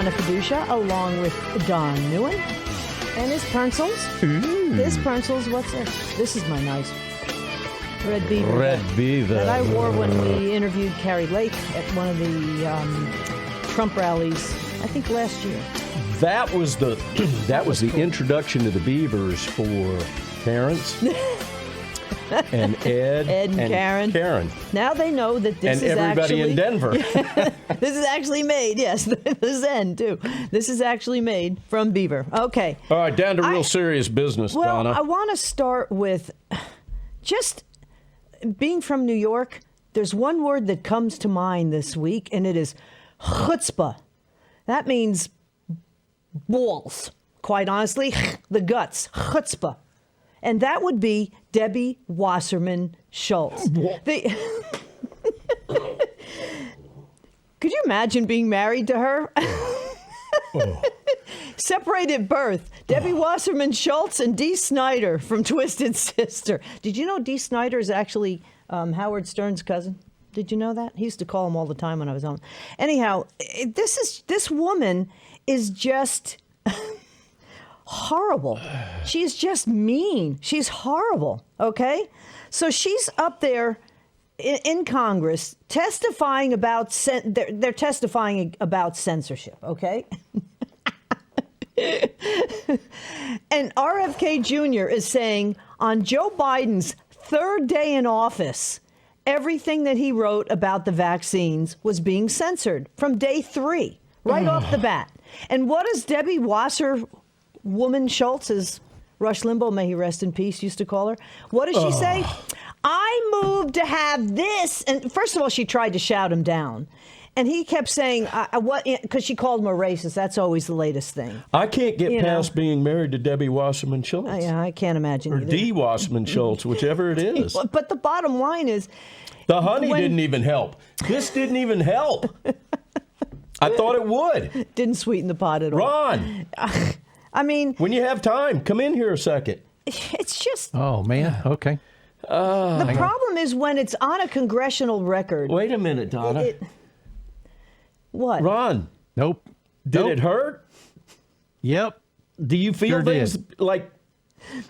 Donna Fiducia, along with Don Neuen and his pencils. His pencils, what's this? This is my nice red beaver. Red beaver. That I wore when we interviewed Carrie Lake at one of the Trump rallies, I think last year. That was the introduction to the Beavers for Terrence and Ed and Karen. Now they know that this and is everybody actually, in Denver. This is actually made, yes, the Zen too. This is actually made from beaver. Okay. All right, down to real serious business, well, Donna. I want to start with just being from New York. There's one word that comes to mind this week, and it is chutzpah. That means balls, quite honestly, the guts, chutzpah. And that would be Debbie Wasserman Schultz. Could you imagine being married to her? Separated birth. Debbie Wasserman Schultz and Dee Snider from Twisted Sister. Did you know Dee Snider is actually Howard Stern's cousin? Did you know that? He used to call him all the time when I was home. Anyhow, this woman is just horrible. She's just mean. She's horrible. Okay? So she's up there in Congress testifying about they're testifying about censorship, okay? And RFK Jr. is saying on Joe Biden's third day in office, everything that he wrote about the vaccines was being censored from day 3, right off the bat. And what does Debbie Wasserwoman Schultz, as Rush Limbaugh, may he rest in peace, used to call her? What does she say? I moved to have this. And first of all, she tried to shout him down. And he kept saying, what? Because she called him a racist. That's always the latest thing. I can't get past being married to Debbie Wasserman Schultz. Yeah, I can't imagine or either. Dee Wasserman Schultz, whichever it is. But the bottom line is, the honey didn't even help. This didn't even help. I thought it would. Didn't sweeten the pot at all. Ron. I mean, when you have time, come in here a second. It's just. Oh, man. Okay. The problem is when it's on a congressional record. Wait a minute, Donna. What? Ron. Nope. Did it hurt? Yep. Do you feel Sure things like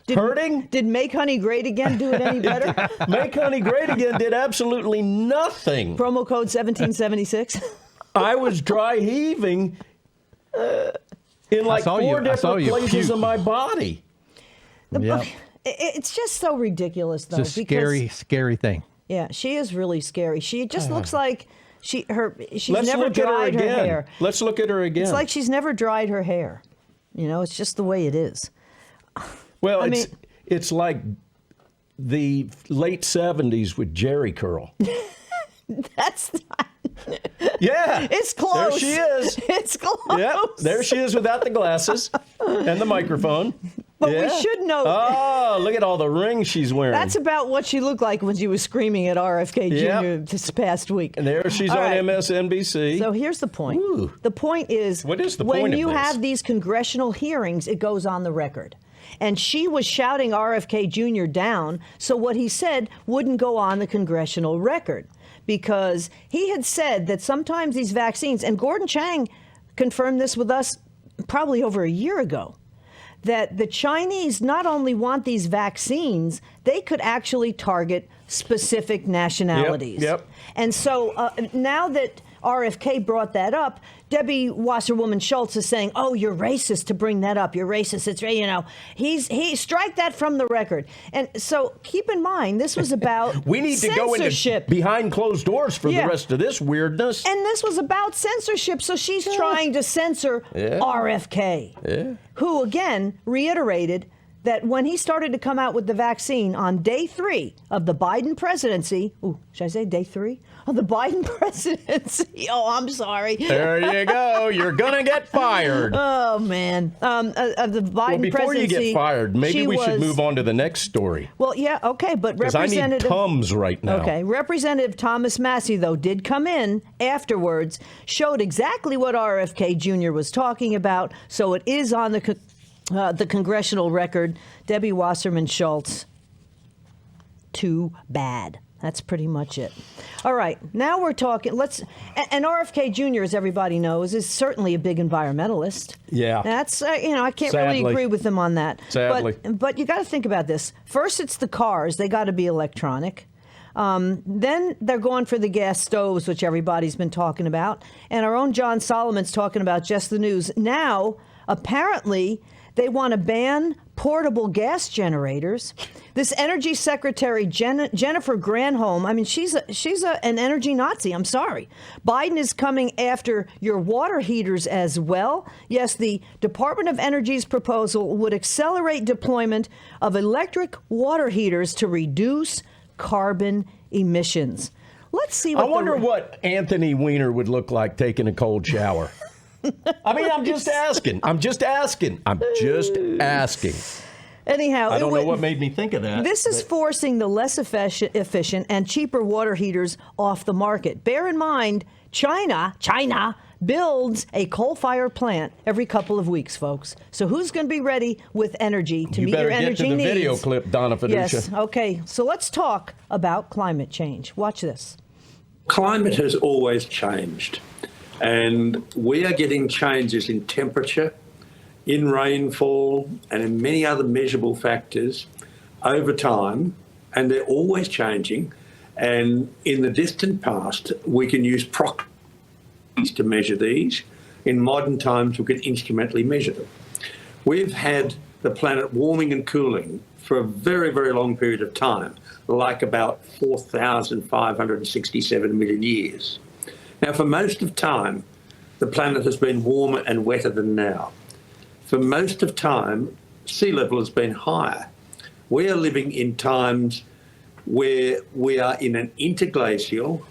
hurting? Did Make Honey Great Again do it any better? Make Honey Great Again did absolutely nothing. Promo code 1776. I was dry heaving in like 4 different places of my body. Yep. It's just so ridiculous, though. It's a scary thing. Yeah, she is really scary. She just looks like she's never look at her dried her again. hair. Let's look at her again. It's like she's never dried her hair. You know, it's just the way it is. Well, it's like the late 70s with Jerry curl. That's not. Yeah. It's close. There she is. It's close. Yep. There she is without the glasses and the microphone. But we should know. Oh, look at all the rings she's wearing. That's about what she looked like when she was screaming at RFK Jr. this past week. And there she's on MSNBC. So here's the point. Ooh. The point is, what is the point when of you this? have these congressional hearings, it goes on the record. And she was shouting RFK Jr. down, so what he said wouldn't go on the congressional record. Because he had said that sometimes these vaccines, and Gordon Chang confirmed this with us probably over a year ago, that the Chinese not only want these vaccines, they could actually target specific nationalities. Yep. And so now that RFK brought that up, Debbie Wasserwoman Schultz is saying, "Oh, you're racist to bring that up. You're racist. It's he strike that from the record." And so keep in mind, this was about we need to go into behind closed doors for the rest of this weirdness. And this was about censorship. So she's trying to censor RFK, who again reiterated that when he started to come out with the vaccine on day 3 of the Biden presidency, should I say day 3 of the Biden presidency? Oh, I'm sorry. There you go. You're going to get fired. Oh, man. Of the Biden presidency. Before you get fired, maybe we should move on to the next story. Well, yeah, okay, but Because I need Tums right now. Okay, Representative Thomas Massey, though, did come in afterwards, showed exactly what RFK Jr. was talking about, so it is on the congressional record. Debbie Wasserman Schultz, too bad. That's pretty much it. All right, now we're talking. And RFK Jr., as everybody knows, is certainly a big environmentalist. Yeah. That's I can't really agree with him on that. Sadly. But you got to think about this. First, it's the cars; they got to be electronic. Then they're going for the gas stoves, which everybody's been talking about. And our own John Solomon's talking about Just the News. Now, apparently, they want to ban portable gas generators. This Energy Secretary, Jennifer Granholm, I mean, she's an energy Nazi. I'm sorry. Biden is coming after your water heaters as well. Yes, the Department of Energy's proposal would accelerate deployment of electric water heaters to reduce carbon emissions. Let's see what I wonder what Anthony Weiner would look like taking a cold shower. I mean, I'm just asking. Anyhow, I don't know what made me think of that. This is forcing the less efficient and cheaper water heaters off the market. Bear in mind, China builds a coal-fired plant every couple of weeks, folks. So who's going to be ready with energy to meet your energy needs? You better get to the video clip, Donna Fiducia. Yes, okay. So let's talk about climate change. Watch this. Climate has always changed, and we are getting changes in temperature, in rainfall, and in many other measurable factors over time, and they're always changing. And in the distant past, we can use proxies to measure these. In modern times, we can instrumentally measure them. We've had the planet warming and cooling for a very, very long period of time, like about 4,567 million years. Now, for most of time, the planet has been warmer and wetter than now. For most of time, sea level has been higher. We are living in times where we are in an interglacial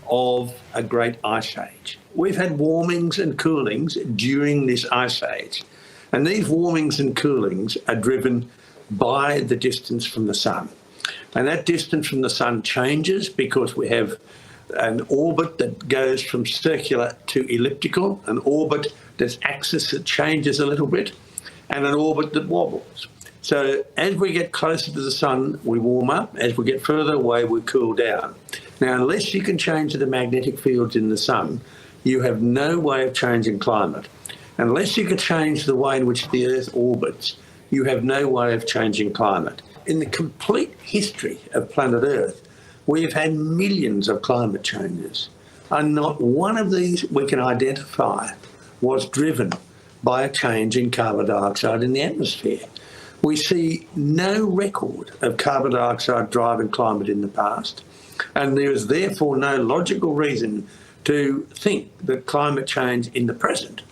of a great ice age. We've had warmings and coolings during this ice age, and these warmings and coolings are driven by the distance from the sun. And that distance from the sun changes because we have an orbit that goes from circular to elliptical, an orbit that's axis that changes a little bit, and an orbit that wobbles. So as we get closer to the sun, we warm up. As we get further away, we cool down. Now, unless you can change the magnetic fields in the sun, you have no way of changing climate. Unless you can change the way in which the Earth orbits, you have no way of changing climate. In the complete history of planet Earth, we have had millions of climate changes, and not one of these we can identify was driven by a change in carbon dioxide in the atmosphere. We see no record of carbon dioxide driving climate in the past, and there is therefore no logical reason to think that climate change in the present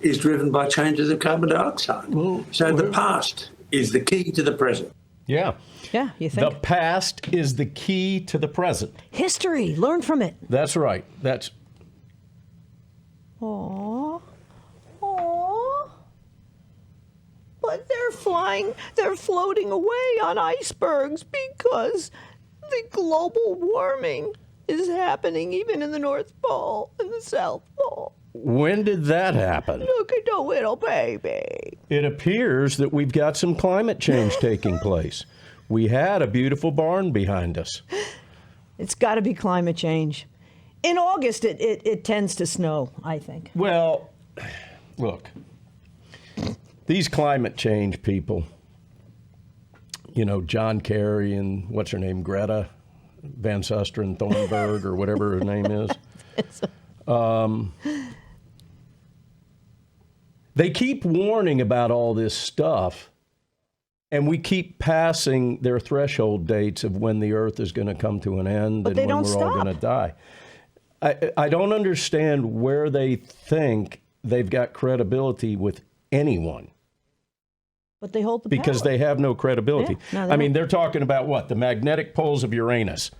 is driven by changes of carbon dioxide. So the past is the key to the present. Yeah. Yeah, you think? The past is the key to the present. History, learn from it. That's right. That's. Aww. Aww. But they're floating away on icebergs because the global warming is happening even in the North Pole and the South Pole. When did that happen? Look at the little baby. It appears that we've got some climate change taking place. We had a beautiful barn behind us. It's got to be climate change. In August, it tends to snow, I think. Well, look, these climate change people, you know, John Kerry and what's her name, Greta Van Susteren Thornburg or whatever her name is. They keep warning about all this stuff, and we keep passing their threshold dates of when the Earth is going to come to an end and when we're all going to die. I don't understand where they think they've got credibility with anyone. But they hold the because power. They have no credibility. Yeah, I mean, they're talking about what? The magnetic poles of Uranus.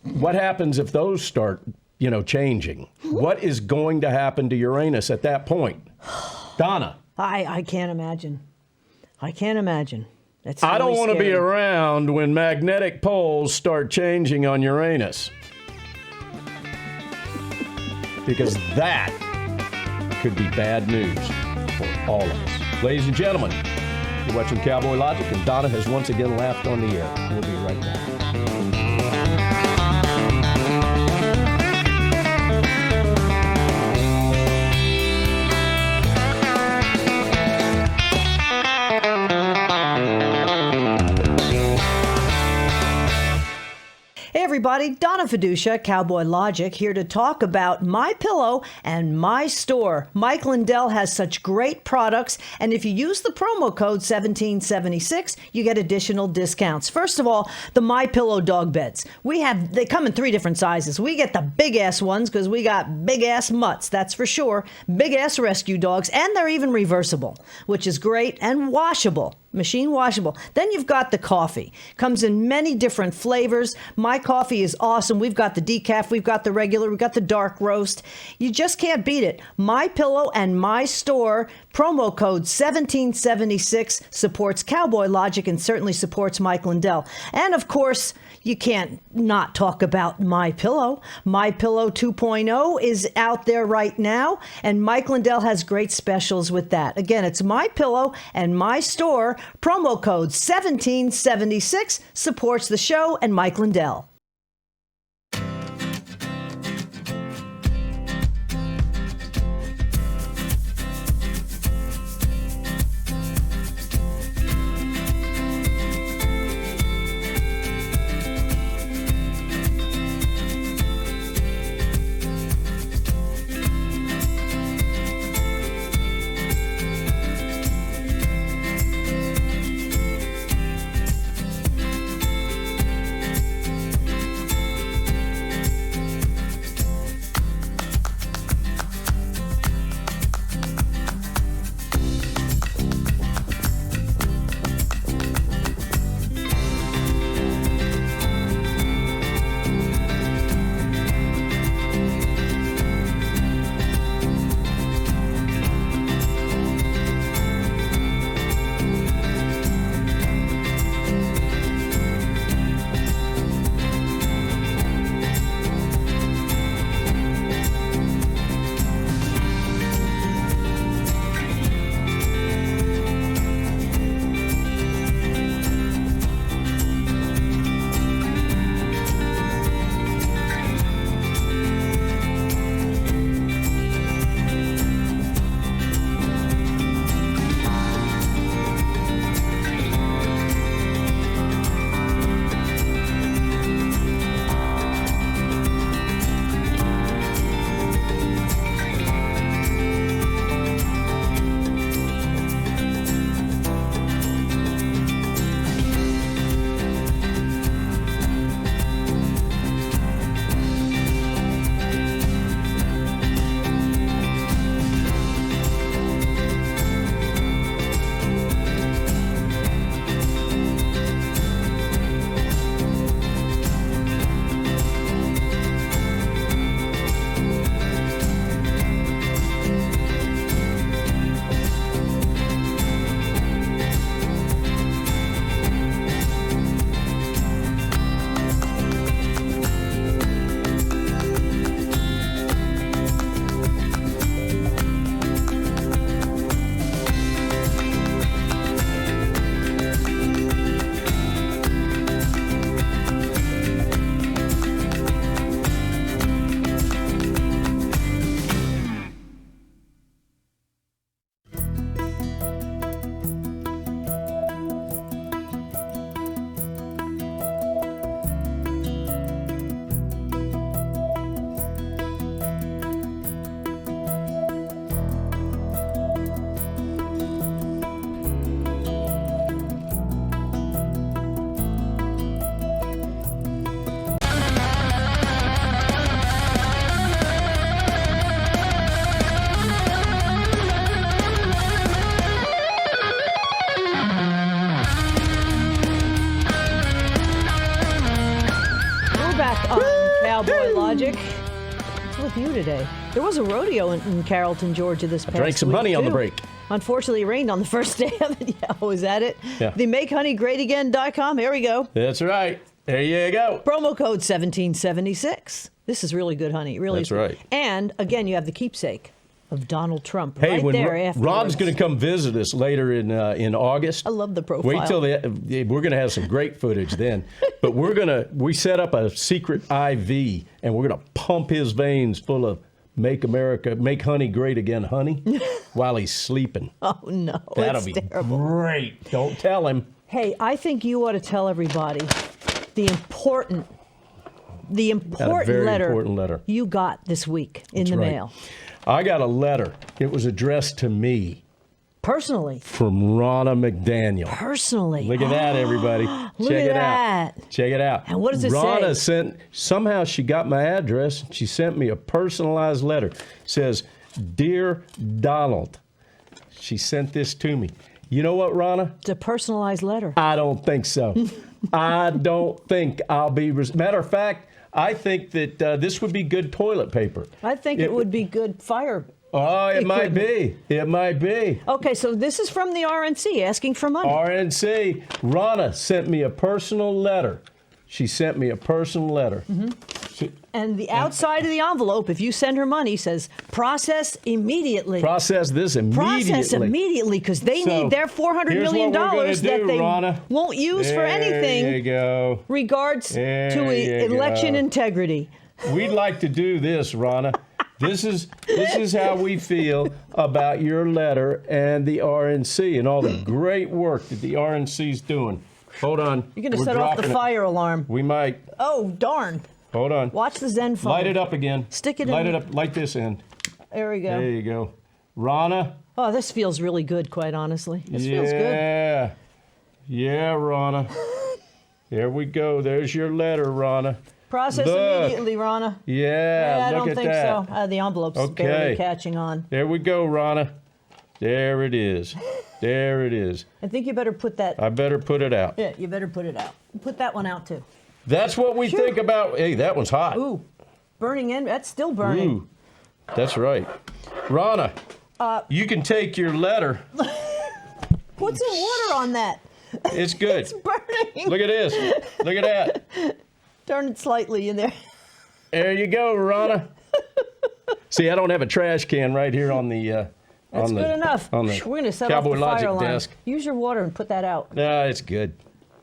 What happens if those start, you know, changing? What is going to happen to Uranus at that point? Donna. I can't imagine. I can't imagine. That's I don't want to be scary. around when magnetic poles start changing on Uranus. Because that could be bad news for all of us. Ladies and gentlemen, you're watching Cowboy Logic, and Donna has once again laughed on the air. We'll be right back. everybody. Donna Fiducia, Cowboy Logic, here to talk about My Pillow and My Store. Mike Lindell has such great products, and if you use the promo code 1776, you get additional discounts. First of all, the My Pillow dog beds. They come in 3 different sizes. We get the big-ass ones because we got big-ass mutts, that's for sure. Big-ass rescue dogs, and they're even reversible, which is great, and washable. Machine washable. Then you've got the coffee. Comes in many different flavors. My coffee is awesome. We've got the decaf, we've got the regular, we've got the dark roast. You just can't beat it. My Pillow and My Store, promo code 1776, supports Cowboy Logic and certainly supports Mike Lindell. And of course, you can't not talk about My Pillow. My Pillow 2.0 is out there right now, and Mike Lindell has great specials with that. Again, it's My Pillow and My Store. Promo code 1776 supports the show and Mike Lindell. Cowboy Logic. What's with you today? There was a rodeo in Carrollton, Georgia this past week. Drank some honey on the break. Unfortunately, it rained on the first day of it. Yeah, oh, is that it? Yeah. The MakeHoneyGreatAgain.com. Here we go. That's right. There you go. Promo code 1776. This is really good honey. It really is. That's right. And again, you have the keepsake of Donald Trump hey, right when there afterwards. Ron's going to come visit us later in August. I love the profile. Wait till we're going to have some great footage then. But we set up a secret IV and we're going to pump his veins full of Make Honey Great Again honey while he's sleeping. Oh no, that'll it's be terrible. Great. Don't tell him. Hey, I think you ought to tell everybody the important the important letter, important letter you got this week in the mail. I got a letter. It was addressed to me. Personally. From Ronna McDaniel. Personally. Look at that, everybody. Look at that. Check it out. And what does it say? Ronna somehow she got my address. She sent me a personalized letter. It says, "Dear Donald." She sent this to me. You know what, Ronna? It's a personalized letter. I don't think so. I don't think I'll be... Matter of fact, I think that this would be good toilet paper. I think it would be good fire. Oh, it might be. It might be. Okay, so this is from the RNC asking for money. RNC. Ronna sent me a personal letter. She sent me a personal letter. And the outside of the envelope, if you send her money, says, process immediately. Process this immediately. Process immediately, because they need their $400 million that they won't use for anything. There you go. Regards to election integrity. We'd like to do this, Ronna. This is how we feel about your letter and the RNC and all the great work that the RNC's doing. Hold on. You're going to set off the fire alarm. We might. Oh, darn. Hold on. Watch the Zen phone. Light it up again. Stick it in. Light it up. Light this in. There we go. There you go. Ronna. Oh, this feels really good, quite honestly. This feels good. Yeah. Yeah, Ronna. There we go. There's your letter, Ronna. Process immediately, Ronna. Yeah, I look don't at think that. so. The envelope's barely catching on. There we go, Ronna. There it is. There it is. I think you better put that. I better put it out. Yeah, you better put it out. Put that one out, too. That's what we think about. Hey, that one's hot. Ooh, burning in. That's still burning. Ooh, that's right. Ronna, you can take your letter. Put some water on that. It's good. It's burning. Look at this. Look at that. Turn it slightly in there. There you go, Ronna. See, I don't have a trash can right here on the. That's good enough. On the We're going to set Cowboy off the Logic fire alarm. desk. Use your water and put that out. No, it's good.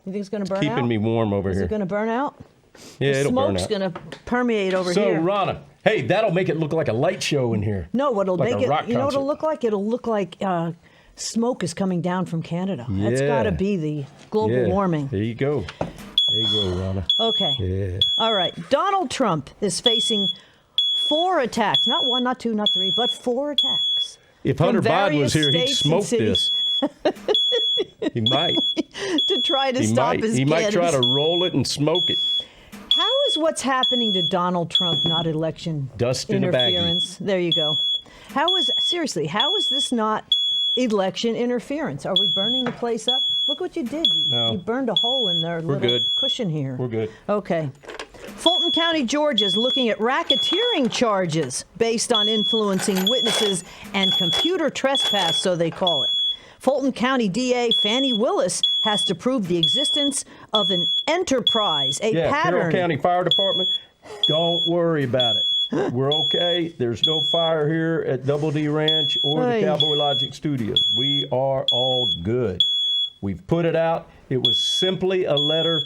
You think it's going to burn out? Keeping me warm over here. Is it going to burn out? Yeah, it'll burn out. Smoke's going to permeate over so, here. So, Ronna, hey, that'll make it look like a light show in here. No, what'll like make it, you know what it'll look like? It'll look like smoke is coming down from Canada. Yeah. That's got to be the global warming. There you go. There you go, Ronna. Okay. Yeah. All right. Donald Trump is facing 4 attacks. Not 1, not 2, not 3, but 4 attacks. If Hunter Biden was here, he'd smoke this. He might. To try to stop his kids. He might try to roll it and smoke it. How is what's happening to Donald Trump not election Dust in interference? There you go. How is this not election interference? Are we burning the place up? Look what you did. You burned a hole in their little cushion here. We're good. Okay. Fulton County, Georgia is looking at racketeering charges based on influencing witnesses and computer trespass, so they call it. Fulton County DA Fannie Willis has to prove the existence of an enterprise, a pattern. Carroll County Fire Department, don't worry about it. We're okay. There's no fire here at Double D Ranch or the Cowboy Logic Studios. We are all good. We've put it out. It was simply a letter,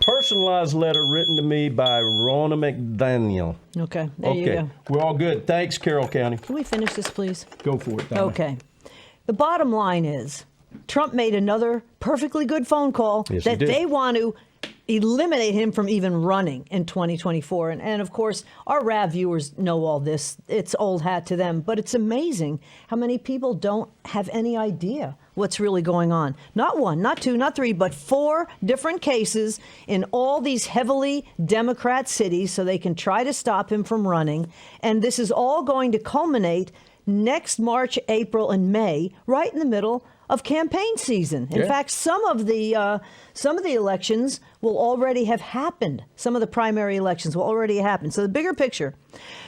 personalized letter written to me by Ronna McDaniel. Okay, there you go. We're all good. Thanks, Carroll County. Can we finish this, please? Go for it, Donna. Okay. The bottom line is Trump made another perfectly good phone call that they want to eliminate him from even running in 2024. And of course, our RAV viewers know all this. It's old hat to them. But it's amazing how many people don't have any idea what's really going on. Not 1, not 2, not 3, but 4 different cases in all these heavily Democrat cities so they can try to stop him from running. And this is all going to culminate next March, April, and May, right in the middle of campaign season. In fact, some of the elections will already have happened. Some of the primary elections will already have happened. So the bigger picture,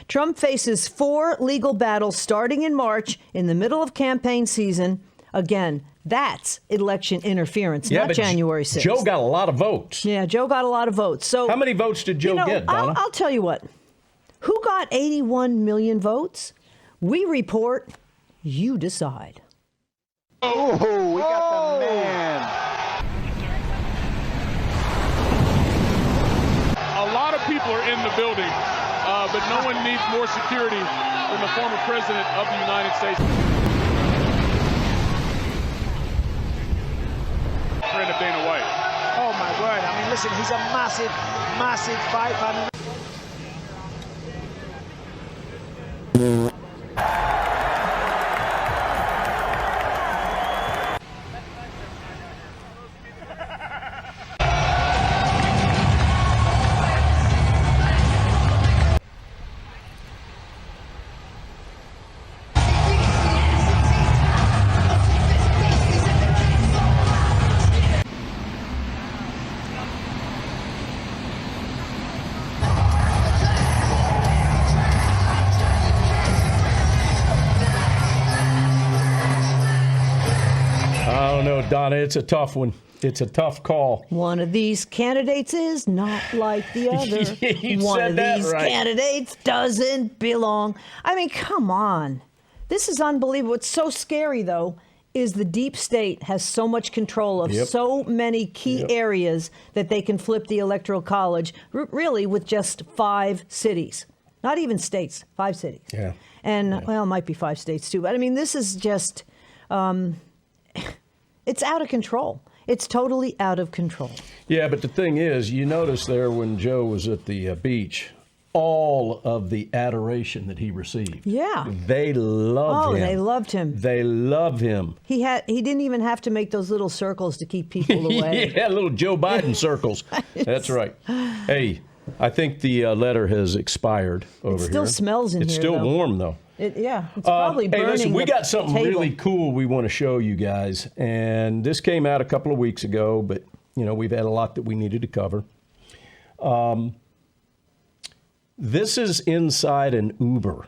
Trump faces 4 legal battles starting in March in the middle of campaign season. Again, that's election interference, not January 6th. Joe got a lot of votes. Yeah, Joe got a lot of votes. So how many votes did Joe get, Donna? I'll tell you what. Who got 81 million votes? We report, you decide. Oh, we got the man. A lot of people are in the building, but no one needs more security than the former president of the United States. Friend of Dana White. Oh, my word. I mean, listen, he's a massive, massive fight fan. I don't know, Donna. It's a tough one. It's a tough call. One of these candidates is not like the other. You One said of that these right. candidates doesn't belong. I mean, come on. This is unbelievable. What's so scary, though, is the deep state has so much control of Yep. so many key areas that they can flip the Electoral College, really with just 5 cities. Not even states, 5 cities. Yeah. And, well, it might be 5 states, too. But, I mean, this is just, it's out of control. It's totally out of control. Yeah, but the thing is, you notice there when Joe was at the beach, all of the adoration that he received. Yeah. They loved him. Oh, they loved him. They love him. He didn't even have to make those little circles to keep people away. Yeah, little Joe Biden circles. That's right. Hey, I think the letter has expired over here. It still smells in it's here, still though. warm, though. It's probably burning. Hey, listen, we the got something table. really cool we want to show you guys. And this came out a couple of weeks ago, but, you know, we've had a lot that we needed to cover. This is inside an Uber.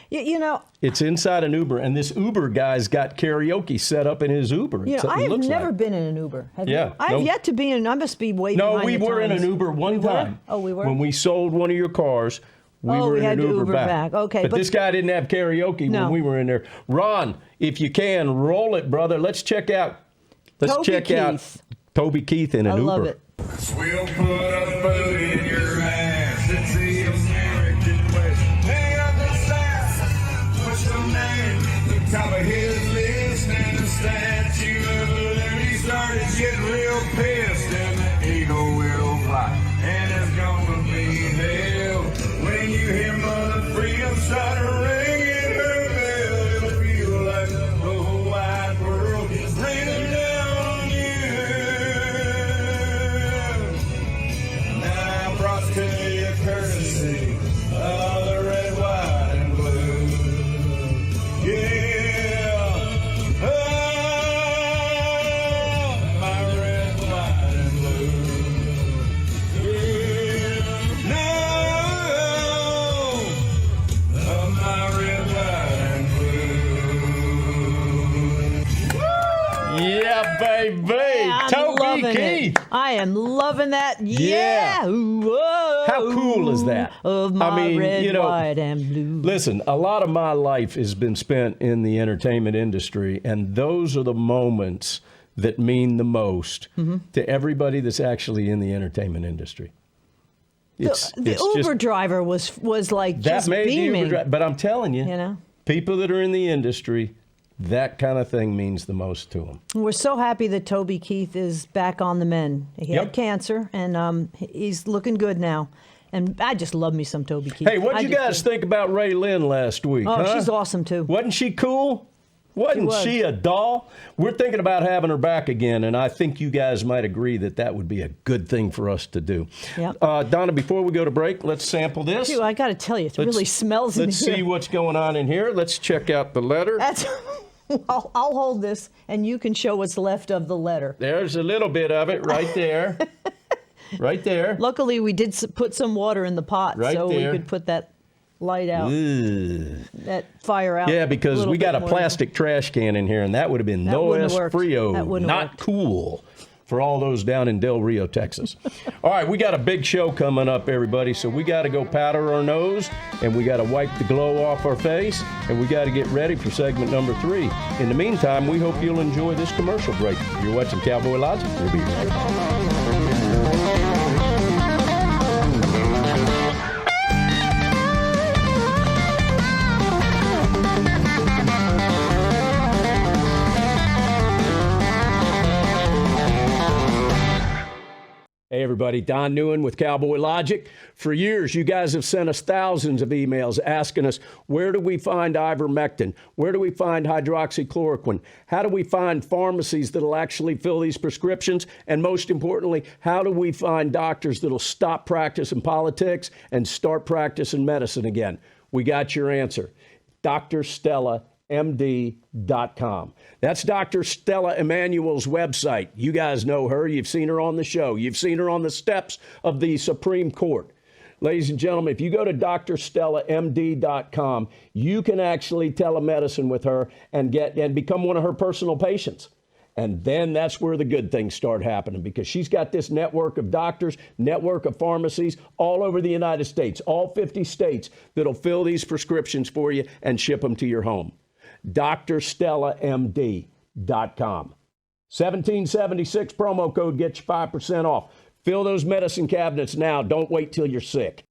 You know, It's inside an Uber, and this Uber guy's got karaoke set up in his Uber. I have never been in an Uber. Have Yeah, you? I have yet to be in. I must be way No, behind we the were in times. an Uber one We were? time. Oh, we were? When we sold one of your cars, we Oh, were we in had an to Uber Uber back. Okay, but but- this guy didn't have karaoke No. when we were in there. Ron, if you can, roll it, brother. Let's check out. Toby out Keith. Toby Keith in an I Uber. love it. We'll put a boot in your ass. It's the American way. Hang up the sass. What's your name? The top of his list and the Statue of Liberty started getting real pissed, and the eagle will fly. And it's gonna be hell when you hear Mother Freedom start ringing her bell. It'll feel like the whole wide world is raining down on you. Now, brought to you courtesy of the red, white, and blue. Yeah. Oh, my red, white, and blue. Yeah. No. Oh, my red, white, and blue. Yeah, baby. I'm Toby loving Keith. it. I am loving that. Yeah. Whoa. How cool is that? Of my I mean, red, you know, white, and blue. Listen, a lot of my life has been spent in the entertainment industry, and those are the moments that mean the most to everybody that's actually in the entertainment industry. The Uber driver was like that just made beaming. the Uber driver, but I'm telling you, You know? people that are in the industry, that kind of thing means the most to them. We're so happy that Toby Keith is back on the mend. He Yep. had cancer, and he's looking good now. And I just love me some Toby Keith. Hey, what did you guys think about Ray Lynn last week? Oh, huh? she's awesome, too. Wasn't she cool? Wasn't was. she a doll? We're thinking about having her back again, and I think you guys might agree that that would be a good thing for us to do. Yep. Donna, before we go to break, let's sample this. Dude, I got to tell you, it really smells in here. Let's see what's going on in here. Let's check out the letter. That's. I'll hold this, and you can show what's left of the letter. There's a little bit of it right there. Right there. Luckily, we did put some water in the pot, Right so there. we could put that light out, Ugh. that fire out. Yeah, because little we got bit a more. plastic trash can in here, and that would have been That no wouldn't es have worked. frio, That wouldn't have not worked. cool for all those down in Del Rio, Texas. All right, we got a big show coming up, everybody, so we got to go powder our nose, and we got to wipe the glow off our face, and we got to get ready for segment number 3. In the meantime, we hope you'll enjoy this commercial break. You're watching Cowboy Logic. We'll be right back. Hey, everybody, Don Neuen with Cowboy Logic. For years, you guys have sent us thousands of emails asking us, where do we find ivermectin? Where do we find hydroxychloroquine? How do we find pharmacies that'll actually fill these prescriptions? And most importantly, how do we find doctors that'll stop practicing politics and start practicing medicine again? We got your answer. DrStellaMD.com. That's Dr. Stella Emanuel's website. You guys know her. You've seen her on the show. You've seen her on the steps of the Supreme Court. Ladies and gentlemen, if you go to DrStellaMD.com, you can actually telemedicine with her and become one of her personal patients. And then that's where the good things start happening, because she's got this network of doctors, network of pharmacies all over the United States, all 50 states, that'll fill these prescriptions for you and ship them to your home. DrStellaMD.com. 1776 promo code gets you 5% off. Fill those medicine cabinets now. Don't wait till you're sick.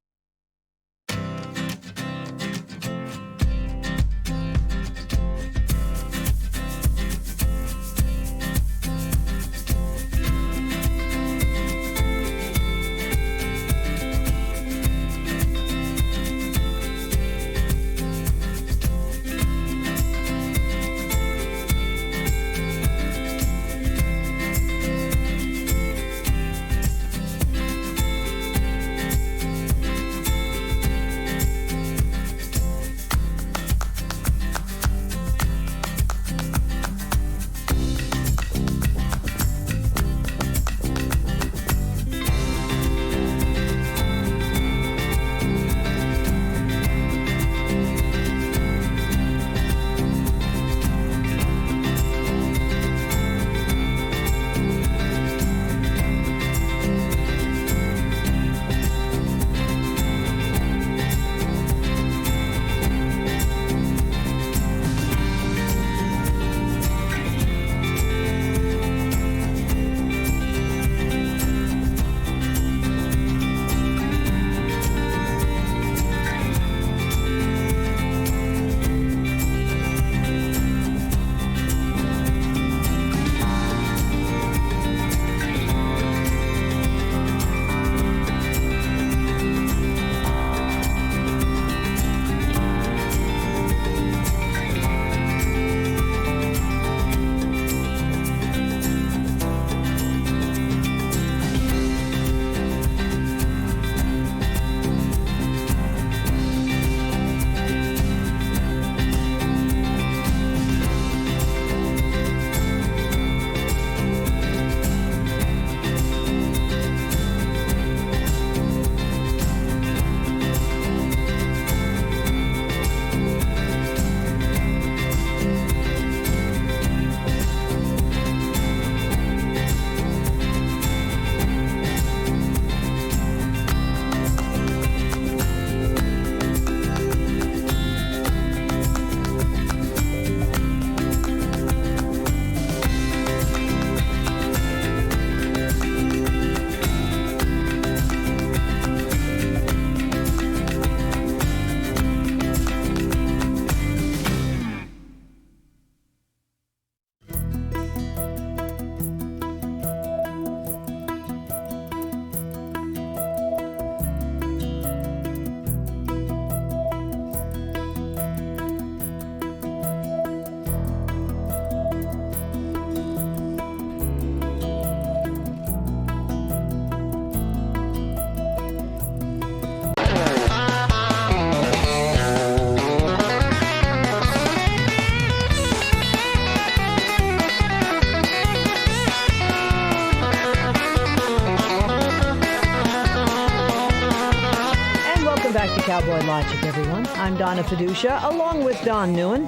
Cowboy Logic, everyone. I'm Donna Fiducia, along with Don Neuen.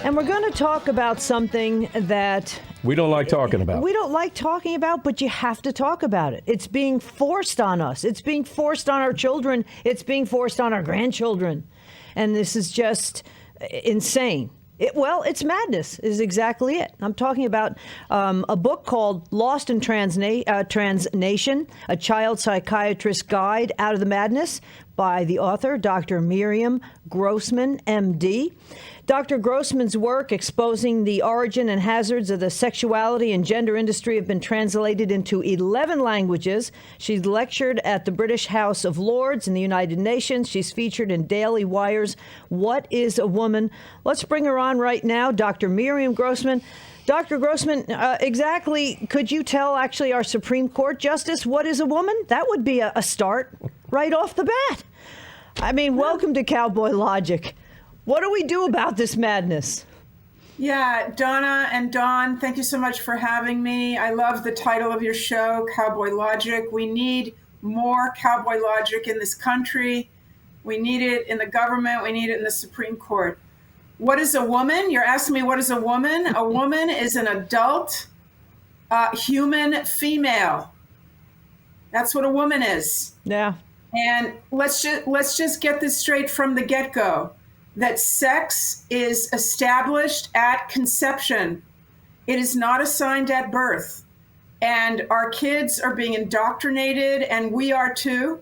And we're going to talk about something that we don't like talking about. We don't like talking about, but you have to talk about it. It's being forced on us. It's being forced on our children. It's being forced on our grandchildren. And this is just insane. It's madness is exactly it. I'm talking about a book called Lost in Transnation, A Child Psychiatrist's Guide Out of the Madness by the author, Dr. Miriam Grossman, MD. Dr. Grossman's work exposing the origin and hazards of the sexuality and gender industry have been translated into 11 languages. She's lectured at the British House of Lords in the United Nations. She's featured in Daily Wire's What is a Woman? Let's bring her on right now, Dr. Miriam Grossman. Dr. Grossman, exactly, could you tell actually our Supreme Court Justice what is a woman? That would be a start right off the bat. I mean, welcome to Cowboy Logic. What do we do about this madness? Yeah, Donna and Don, thank you so much for having me. I love the title of your show, Cowboy Logic. We need more cowboy logic in this country. We need it in the government. We need it in the Supreme Court. What is a woman? You're asking me what is a woman? A woman is an adult human female. That's what a woman is. Yeah. And let's just get this straight from the get-go, that sex is established at conception. It is not assigned at birth. And our kids are being indoctrinated, and we are too,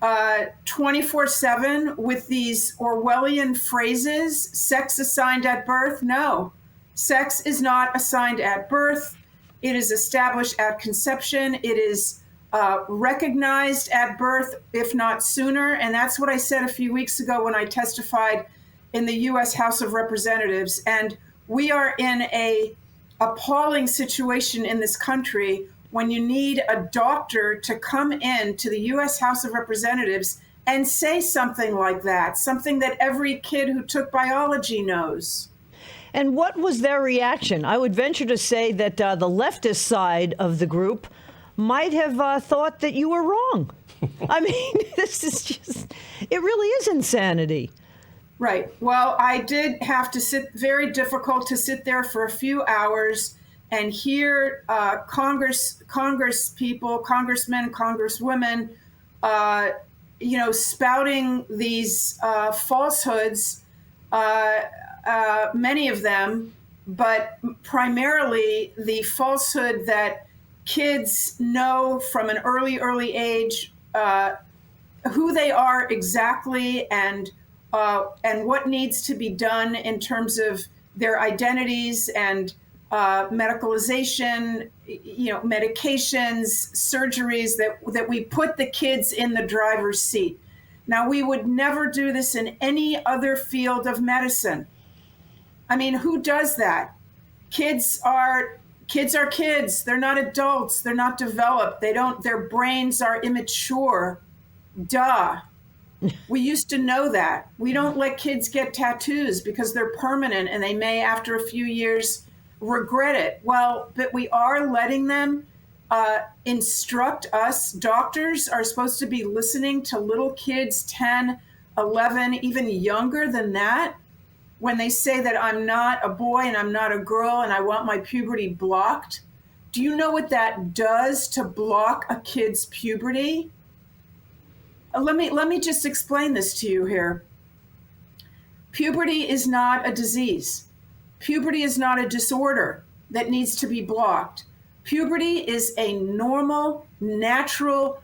24/7 with these Orwellian phrases, sex assigned at birth. No, sex is not assigned at birth. It is established at conception. It is recognized at birth, if not sooner. And that's what I said a few weeks ago when I testified in the U.S. House of Representatives. And we are in a appalling situation in this country when you need a doctor to come in to the U.S. House of Representatives and say something like that, something that every kid who took biology knows. And what was their reaction? I would venture to say that the leftist side of the group might have thought that you were wrong. I mean, this is just, it really is insanity. Right. Well, I did have to very difficult to sit there for a few hours and hear Congress people, congressmen, congresswomen, spouting these falsehoods, many of them, but primarily the falsehood that kids know from an early age who they are exactly and what needs to be done in terms of their identities and medicalization, medications, surgeries, that we put the kids in the driver's seat. Now, we would never do this in any other field of medicine. I mean, who does that? Kids are kids. They're not adults. They're not developed. Their brains are immature. Duh. We used to know that. We don't let kids get tattoos because they're permanent and they may, after a few years, regret it. Well, but we are letting them instruct us. Doctors are supposed to be listening to little kids, 10, 11, even younger than that, when they say that I'm not a boy and I'm not a girl and I want my puberty blocked. Do you know what that does to block a kid's puberty? Let me just explain this to you here. Puberty is not a disease. Puberty is not a disorder that needs to be blocked. Puberty is a normal, natural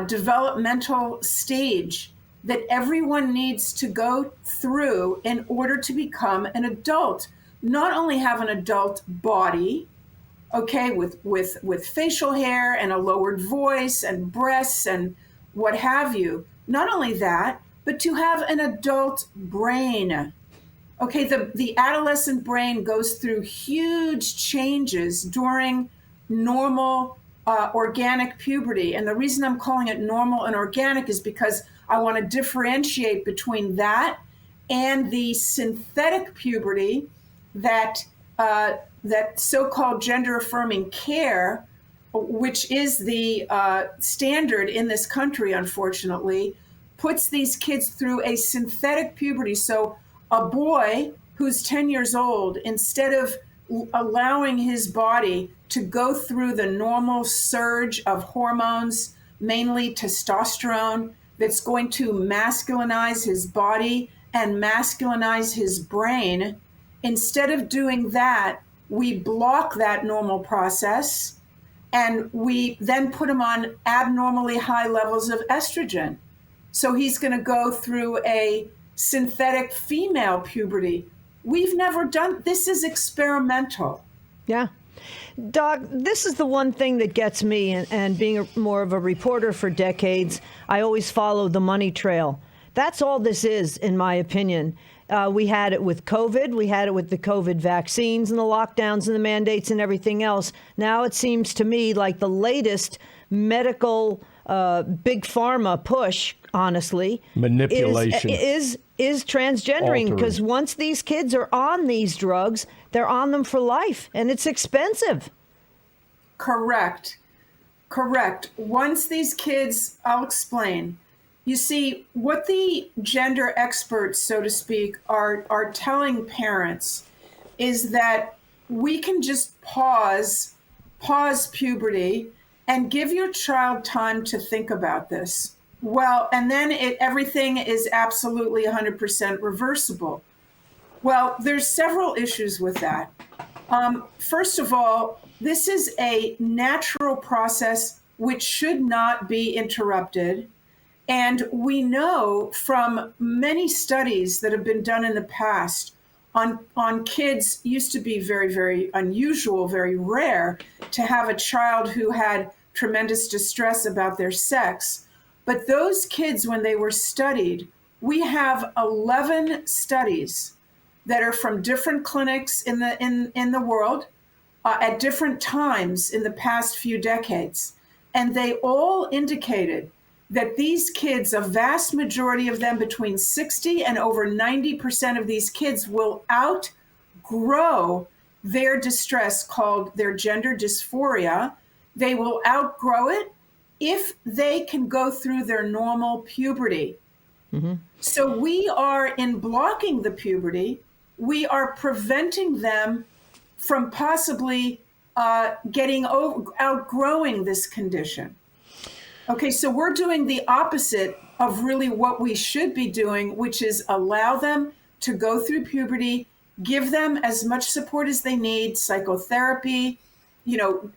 developmental stage that everyone needs to go through in order to become an adult. Not only have an adult body, okay, with facial hair and a lowered voice and breasts and what have you. Not only that, but to have an adult brain. Okay, the adolescent brain goes through huge changes during normal organic puberty. And the reason I'm calling it normal and organic is because I want to differentiate between that and the synthetic puberty that so-called gender-affirming care, which is the standard in this country, unfortunately, puts these kids through a synthetic puberty. So a boy who's 10 years old, instead of allowing his body to go through the normal surge of hormones, mainly testosterone, that's going to masculinize his body and masculinize his brain, instead of doing that, we block that normal process and we then put him on abnormally high levels of estrogen. So he's going to go through a synthetic female puberty. We've never done, this is experimental. Yeah. Doc, this is the one thing that gets me, and being more of a reporter for decades, I always follow the money trail. That's all this is, in my opinion. We had it with COVID. We had it with the COVID vaccines and the lockdowns and the mandates and everything else. Now it seems to me like the latest medical big pharma push, honestly, manipulation is transgendering, because once these kids are on these drugs, they're on them for life, and it's expensive. Correct. Once these kids, I'll explain. You see, what the gender experts, so to speak, are telling parents is that we can just pause puberty and give your child time to think about this. Well, and then everything is absolutely 100% reversible. Well, there's several issues with that. First of all, this is a natural process which should not be interrupted. And we know from many studies that have been done in the past on kids, used to be very, very unusual, very rare to have a child who had tremendous distress about their sex. But those kids, when they were studied, we have 11 studies that are from different clinics in the world at different times in the past few decades. And they all indicated that these kids, a vast majority of them, between 60 and over 90% of these kids, will outgrow their distress, called their gender dysphoria. They will outgrow it if they can go through their normal puberty. Mm-hmm. So we are, in blocking the puberty, we are preventing them from possibly outgrowing this condition. Okay, so we're doing the opposite of really what we should be doing, which is allow them to go through puberty, give them as much support as they need, psychotherapy,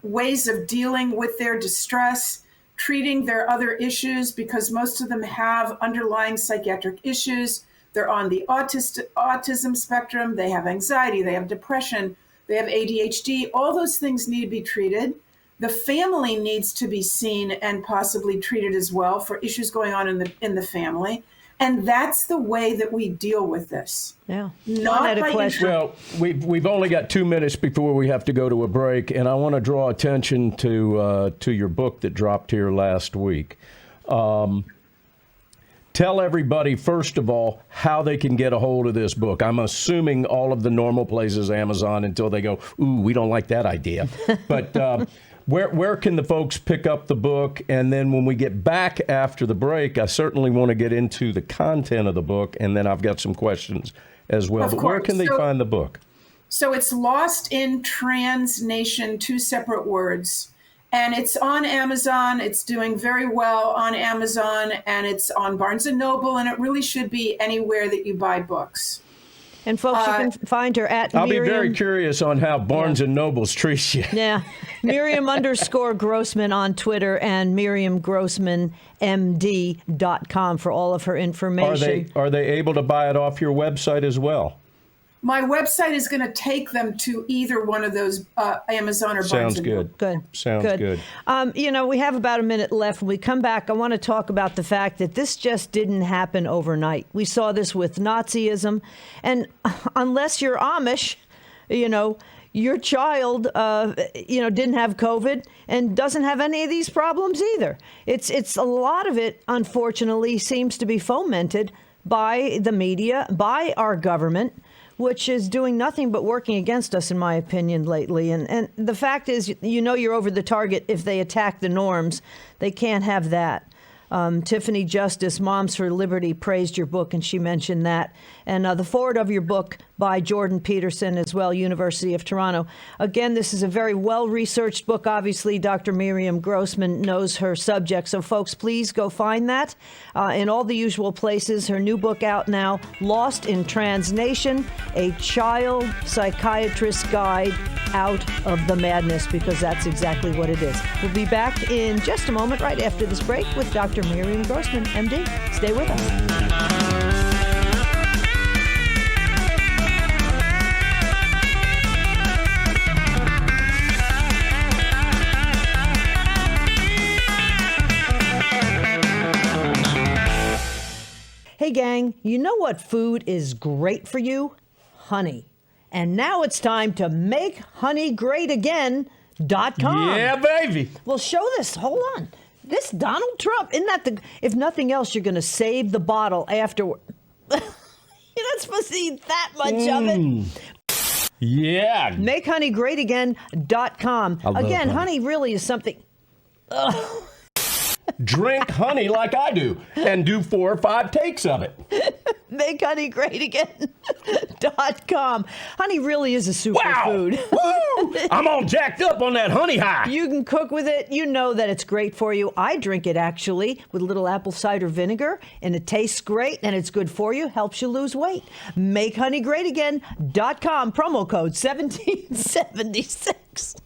ways of dealing with their distress, treating their other issues, because most of them have underlying psychiatric issues. They're on the autism spectrum, they have anxiety, they have depression, they have ADHD. All those things need to be treated. The family needs to be seen and possibly treated as well for issues going on in the family. And that's the way that we deal with this. Yeah. Not by question. Well, we've only got 2 minutes before we have to go to a break, and I want to draw attention to your book that dropped here last week. Tell everybody, first of all, how they can get a hold of this book. I'm assuming all of the normal places, Amazon, until they go, ooh, we don't like that idea. But where can the folks pick up the book? And then when we get back after the break, I certainly want to get into the content of the book, and then I've got some questions as well. But where can they find the book? So it's Lost in Trans Nation, 2 separate words. And it's on Amazon. It's doing very well on Amazon, and it's on Barnes & Noble, and it really should be anywhere that you buy books. And folks, you can find her at I'll Miriam. be very curious on how Barnes & Noble's treats you. Yeah. Miriam_Grossman on Twitter, and MiriamGrossmanMD.com for all of her information. Are they able to buy it off your website as well? My website is going to take them to either one of those, Amazon or Barnes & Noble. Good. Sounds good. We have about a minute left. When we come back, I want to talk about the fact that this just didn't happen overnight. We saw this with Nazism. And unless you're Amish, your child, didn't have COVID and doesn't have any of these problems either. It's a lot of it, unfortunately, seems to be fomented by the media, by our government, which is doing nothing but working against us, in my opinion, lately. And the fact is, you're over the target if they attack the norms. They can't have that. Tiffany Justice, Moms for Liberty, praised your book, and she mentioned that. And the foreword of your book by Jordan Peterson as well, University of Toronto. Again, this is a very well-researched book. Obviously, Dr. Miriam Grossman knows her subject. So, folks, please go find that in all the usual places. Her new book out now, Lost in Trans Nation, a child psychiatrist's guide out of the madness, because that's exactly what it is. We'll be back in just a moment, right after this break, with Dr. Miriam Grossman, MD. Stay with us. gang, you know what food is great for you? Honey. And now it's time to MakeHoneyGreatAgain.com. Yeah, baby. Well, show this. Hold on. This Donald Trump, isn't that if nothing else, you're going to save the bottle afterward. You're not supposed to eat that much of it. Yeah. MakeHoneyGreatAgain.com. Again, honey really is something. Drink honey like I do and do 4 or 5 takes of it. MakeHoneyGreatAgain.com. Honey really is a superfood. Woo! I'm all jacked up on that honey high. You can cook with it. You know that it's great for you. I drink it actually with a little apple cider vinegar, and it tastes great, and it's good for you. Helps you lose weight. MakeHoneyGreatAgain.com. Promo code 1776.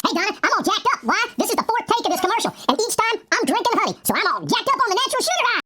Hey, Donna, I'm all jacked up. Why? This is the 4th take of this commercial, and each time I'm drinking honey, so I'm all jacked up on the natural sugar high.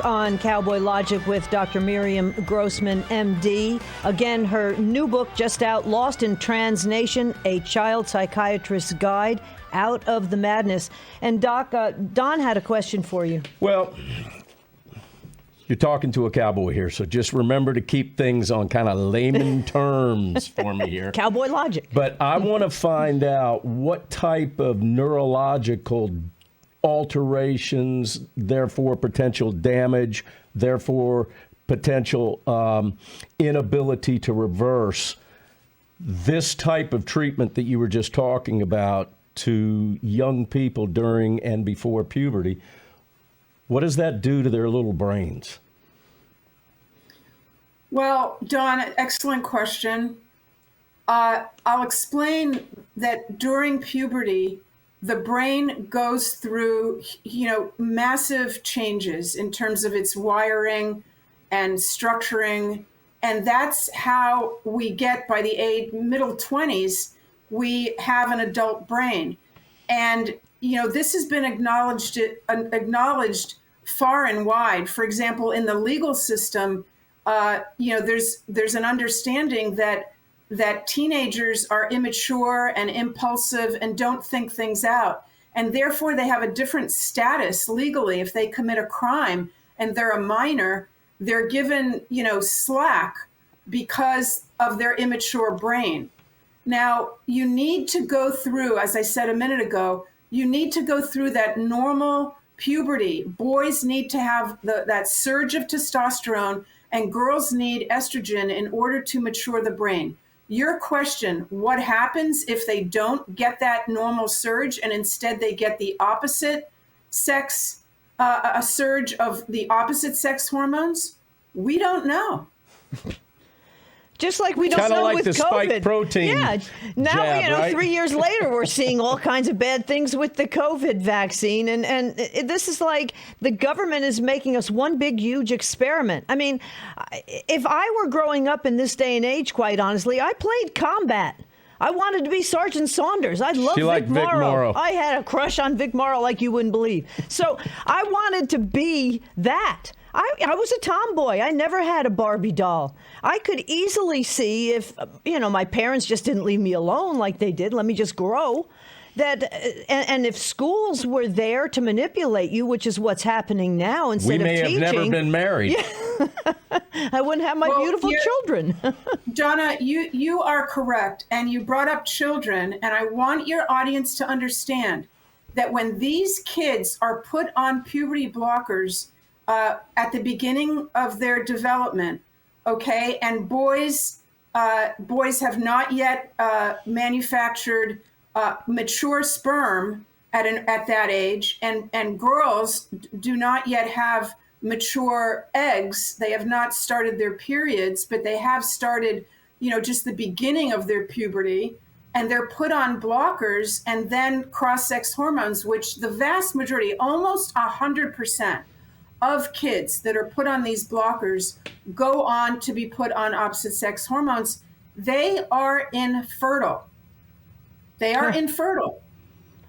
On Cowboy Logic with Dr. Miriam Grossman, MD. Again, her new book just out, Lost in Trans Nation, A Child Psychiatrist's Guide Out of the Madness. And Doc, Don had a question for you. Well, you're talking to a cowboy here, so just remember to keep things on kind of layman terms for me here. Cowboy Logic. But I want to find out what type of neurological alterations, therefore potential damage, therefore potential inability to reverse this type of treatment that you were just talking about to young people during and before puberty. What does that do to their little brains? Well, Don, excellent question. I'll explain that during puberty, the brain goes through, massive changes in terms of its wiring and structuring. And that's how we get, by the middle 20s, we have an adult brain. And, this has been acknowledged far and wide. For example, in the legal system, there's an understanding that teenagers are immature and impulsive and don't think things out. And therefore, they have a different status legally. If they commit a crime and they're a minor, they're given, slack because of their immature brain. Now, you need to go through, as I said a minute ago, you need to go through that normal puberty. Boys need to have that surge of testosterone, and girls need estrogen in order to mature the brain. Your question, what happens if they don't get that normal surge and instead they get the opposite sex, a surge of the opposite sex hormones? We don't know. Just like we don't Kinda know like with the COVID. spike protein Yeah. Now, jab, right? 3 years later, we're seeing all kinds of bad things with the COVID vaccine. And this is like the government is making us one big, huge experiment. I mean, if I were growing up in this day and age, quite honestly, I played combat. I wanted to be Sergeant Saunders. I loved Vic Morrow. I had a crush on Vic Morrow like you wouldn't believe. So I wanted to be that. I was a tomboy. I never had a Barbie doll. I could easily see if, my parents just didn't leave me alone like they did. Let me just grow. And if schools were there to manipulate you, which is what's happening now, instead of teaching. We may have never been married. Yeah, I wouldn't have my beautiful children. Donna, you are correct. And you brought up children. And I want your audience to understand that when these kids are put on puberty blockers at the beginning of their development, okay, and boys have not yet manufactured mature sperm at that age, and girls do not yet have mature eggs. They have not started their periods, but they have started, just the beginning of their puberty, and they're put on blockers and then cross-sex hormones, which the vast majority, almost 100%, of kids that are put on these blockers go on to be put on opposite sex hormones. They are infertile. They are infertile.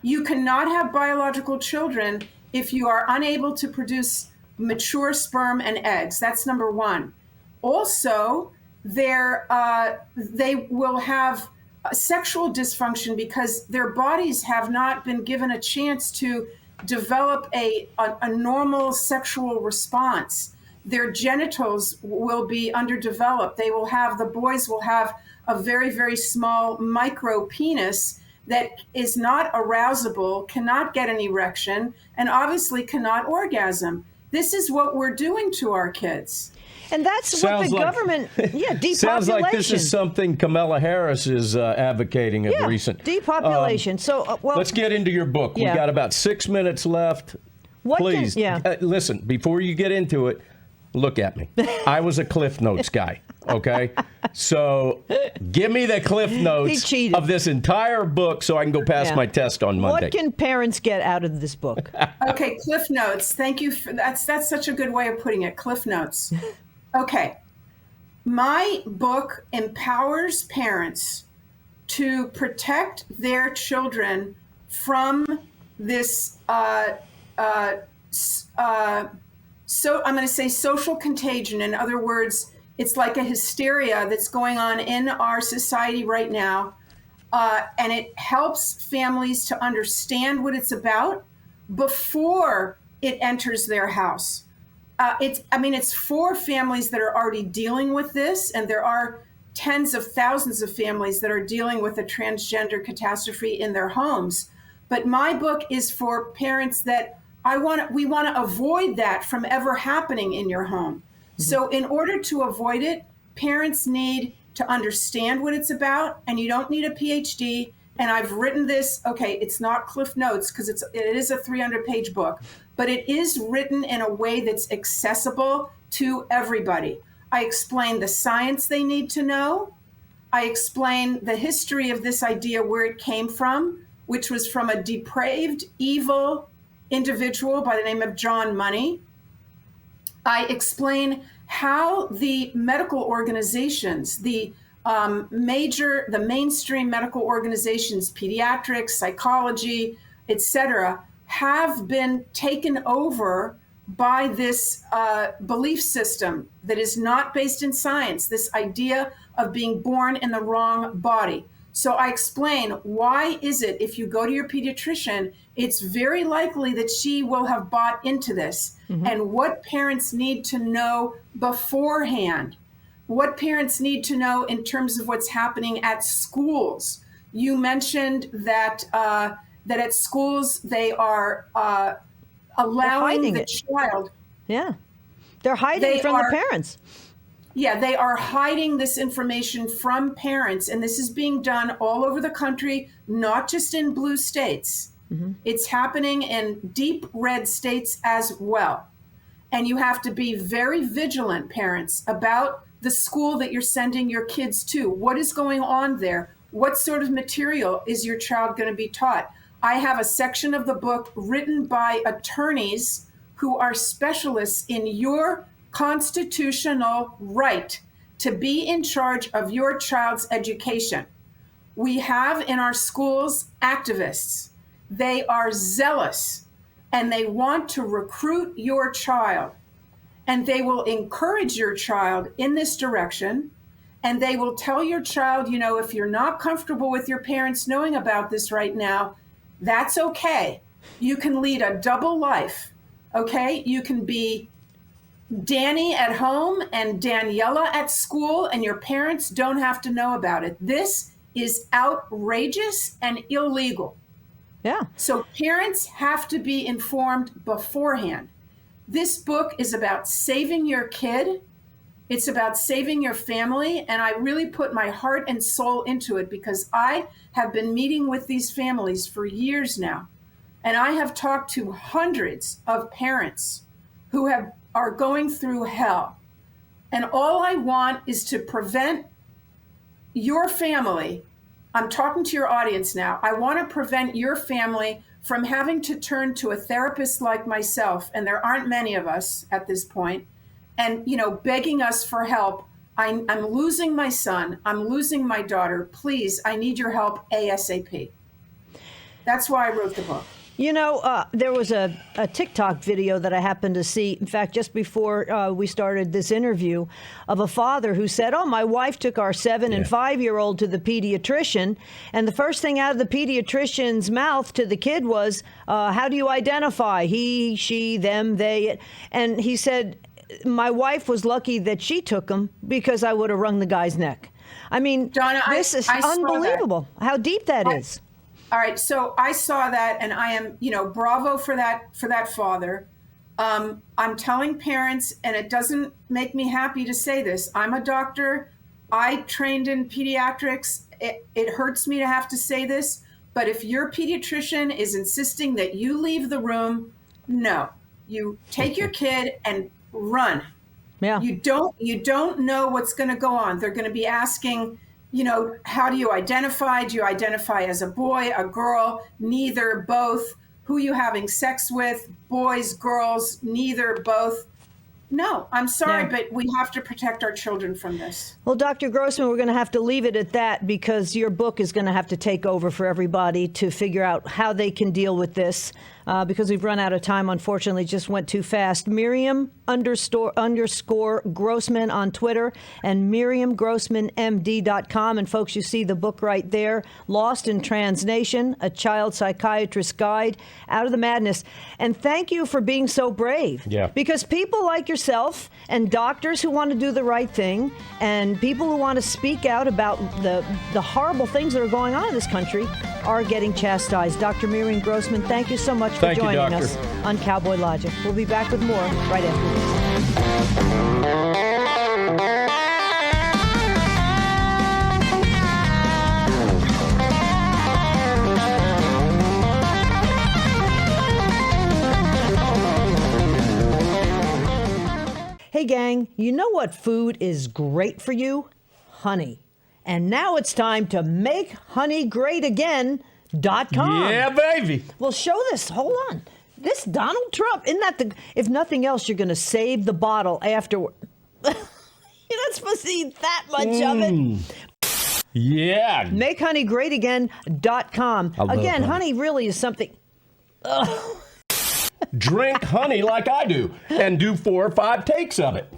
You cannot have biological children if you are unable to produce mature sperm and eggs. That's number one. Also, they will have sexual dysfunction because their bodies have not been given a chance to develop a normal sexual response. Their genitals will be underdeveloped. The boys will have a very, very small micro penis that is not arousable, cannot get an erection, and obviously cannot orgasm. This is what we're doing to our kids. And that's what the government, depopulation. Sounds like this is something Kamala Harris is advocating at recent. Depopulation. Let's get into your book. Yeah. We got about 6 minutes left. Please, listen, before you get into it, look at me. I was a Cliff Notes guy, okay? So give me the Cliff Notes of this entire book so I can go pass my test on Monday. What can parents get out of this book? Okay, Cliff Notes. Thank you. That's such a good way of putting it, Cliff Notes. Okay. My book empowers parents to protect their children from this, so I'm going to say social contagion. In other words, it's like a hysteria that's going on in our society right now. And it helps families to understand what it's about before it enters their house. It's for families that are already dealing with this, and there are tens of thousands of families that are dealing with a transgender catastrophe in their homes. But my book is for parents that we want to avoid that from ever happening in your home. Mm-hmm. So in order to avoid it, parents need to understand what it's about, and you don't need a PhD, and I've written this, okay, it's not Cliff Notes because it is a 300-page book, but it is written in a way that's accessible to everybody. I explain the science they need to know. I explain the history of this idea, where it came from, which was from a depraved, evil individual by the name of John Money. I explain how the medical organizations, the mainstream medical organizations, pediatrics, psychology, etc., have been taken over by this belief system that is not based in science, this idea of being born in the wrong body. So I explain, why is it if you go to your pediatrician, it's very likely that she will have bought into this, and what parents need to know beforehand, what parents need to know in terms of what's happening at schools. You mentioned that that at schools they are allowing the child. Yeah, they're hiding from the parents. Yeah, they are hiding this information from parents, and this is being done all over the country, not just in blue states. It's happening in deep red states as well. And you have to be very vigilant, parents, about the school that you're sending your kids to. What is going on there? What sort of material is your child going to be taught? I have a section of the book written by attorneys who are specialists in your constitutional right to be in charge of your child's education. We have in our schools activists. They are zealous and they want to recruit your child, and they will encourage your child in this direction, and they will tell your child, you know, if you're not comfortable with your parents knowing about this right now, that's okay. You can lead a double life, okay? You can be Danny at home and Daniela at school, and your parents don't have to know about it. This is outrageous and illegal. Yeah. So parents have to be informed beforehand. This book is about saving your kid. It's about saving your family. And I really put my heart and soul into it because I have been meeting with these families for years now. And I have talked to hundreds of parents who are going through hell. And all I want is to prevent your family. I'm talking to your audience now. I want to prevent your family from having to turn to a therapist like myself, and there aren't many of us at this point, and, you know, begging us for help. I'm losing my son. I'm losing my daughter. Please, I need your help ASAP. That's why I wrote the book. You know, there was a TikTok video that I happened to see, in fact, just before we started this interview, of a father who said, oh, my wife took our 7 and 5-year-old to the pediatrician. And the first thing out of the pediatrician's mouth to the kid was, how do you identify? He, she, them, they. And he said, my wife was lucky that she took him because I would have wrung the guy's neck. I mean, Donna, this is I unbelievable how deep that is. All right, so I saw that, and I am, you know, bravo for that father. I'm telling parents, and it doesn't make me happy to say this. I'm a doctor. I trained in pediatrics. It hurts me to have to say this, but if your pediatrician is insisting that you leave the room, no, you take your kid and run. Yeah. You don't know what's going to go on. They're going to be asking, you know, how do you identify? Do you identify as a boy, a girl, neither, both? Who are you having sex with? Boys, girls, neither, both? No, I'm sorry, but we have to protect our children from this. Well, Dr. Grossman, we're going to have to leave it at that because your book is going to have to take over for everybody to figure out how they can deal with this because we've run out of time. Unfortunately, just went too fast. Miriam__ Grossman on Twitter and MiriamGrossmanMD.com. And folks, you see the book right there, Lost in Transnation, A Child Psychiatrist's Guide Out of the Madness. And thank you for being so brave. Yeah. Because people like yourself and doctors who want to do the right thing and people who want to speak out about the horrible things that are going on in this country are getting chastised. Dr. Miriam Grossman, thank you so much for joining us on Cowboy Logic. We'll be back with more right after this. Hey, gang, you know what food is great for you? Honey. And now it's time to make honey great again.com. Yeah, baby. Well, show this. Hold on. This Donald Trump, isn't that the, if nothing else, you're going to save the bottle afterward. You're not supposed to eat that much of it. Yeah. MakeHoneyGreatAgain.com. Again, honey really is something. Drink honey like I do and do 4 or 5 takes of it.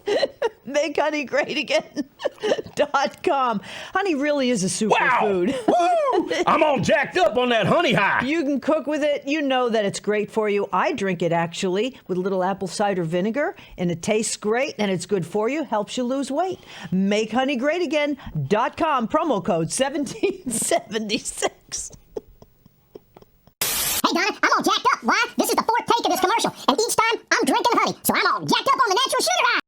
MakeHoneyGreatAgain.com. Honey really is a superfood. Woo! I'm all jacked up on that honey high. You can cook with it. You know that it's great for you. I drink it actually with a little apple cider vinegar, and it tastes great, and it's good for you. Helps you lose weight. MakeHoneyGreatAgain.com. Promo code 1776. Hey, Donna, I'm all jacked up. Why? This is the 4th take of this commercial, and each time I'm drinking honey, so I'm all jacked up on the natural sugar high.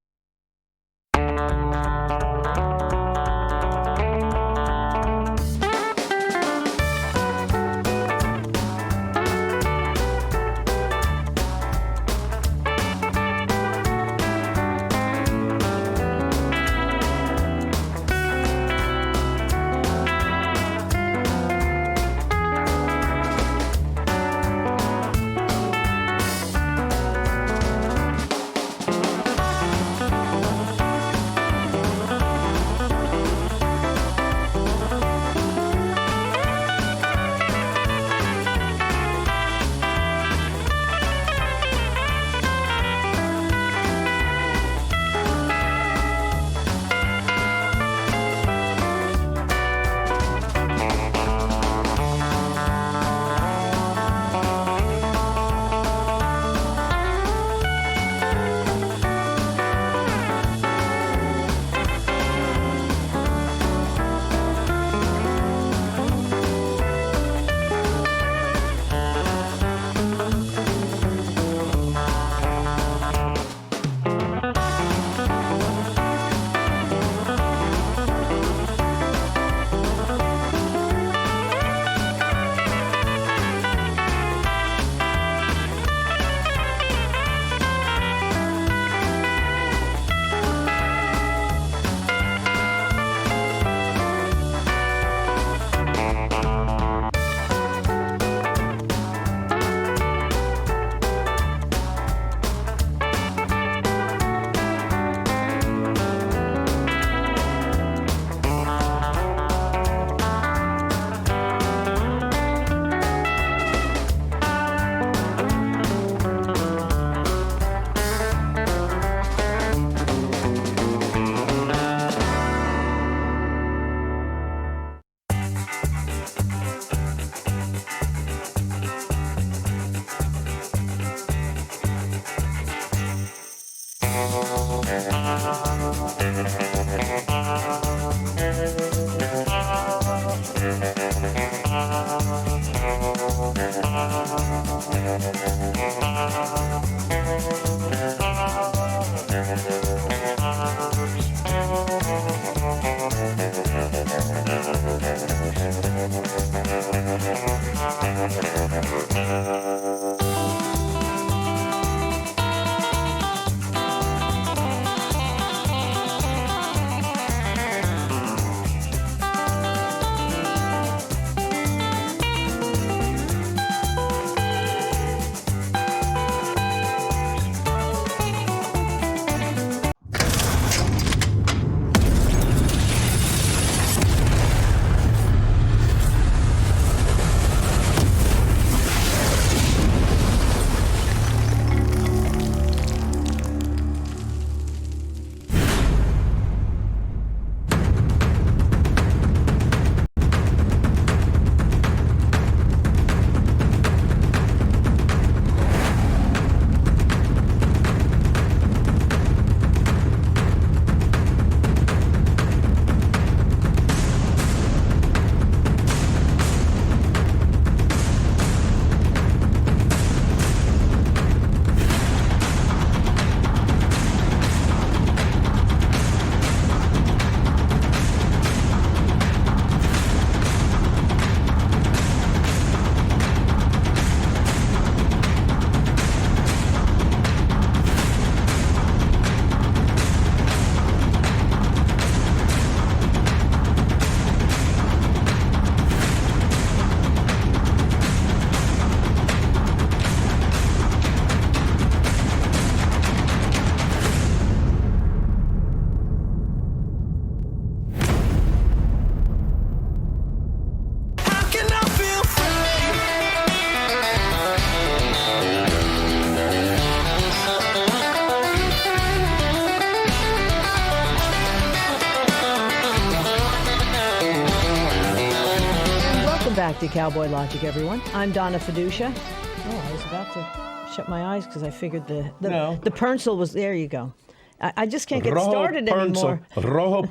back to Cowboy Logic, everyone. I'm Donna Fiducia. Oh, I was about to shut my eyes because I figured the pencil was, there you go. I just can't get started anymore. Rojo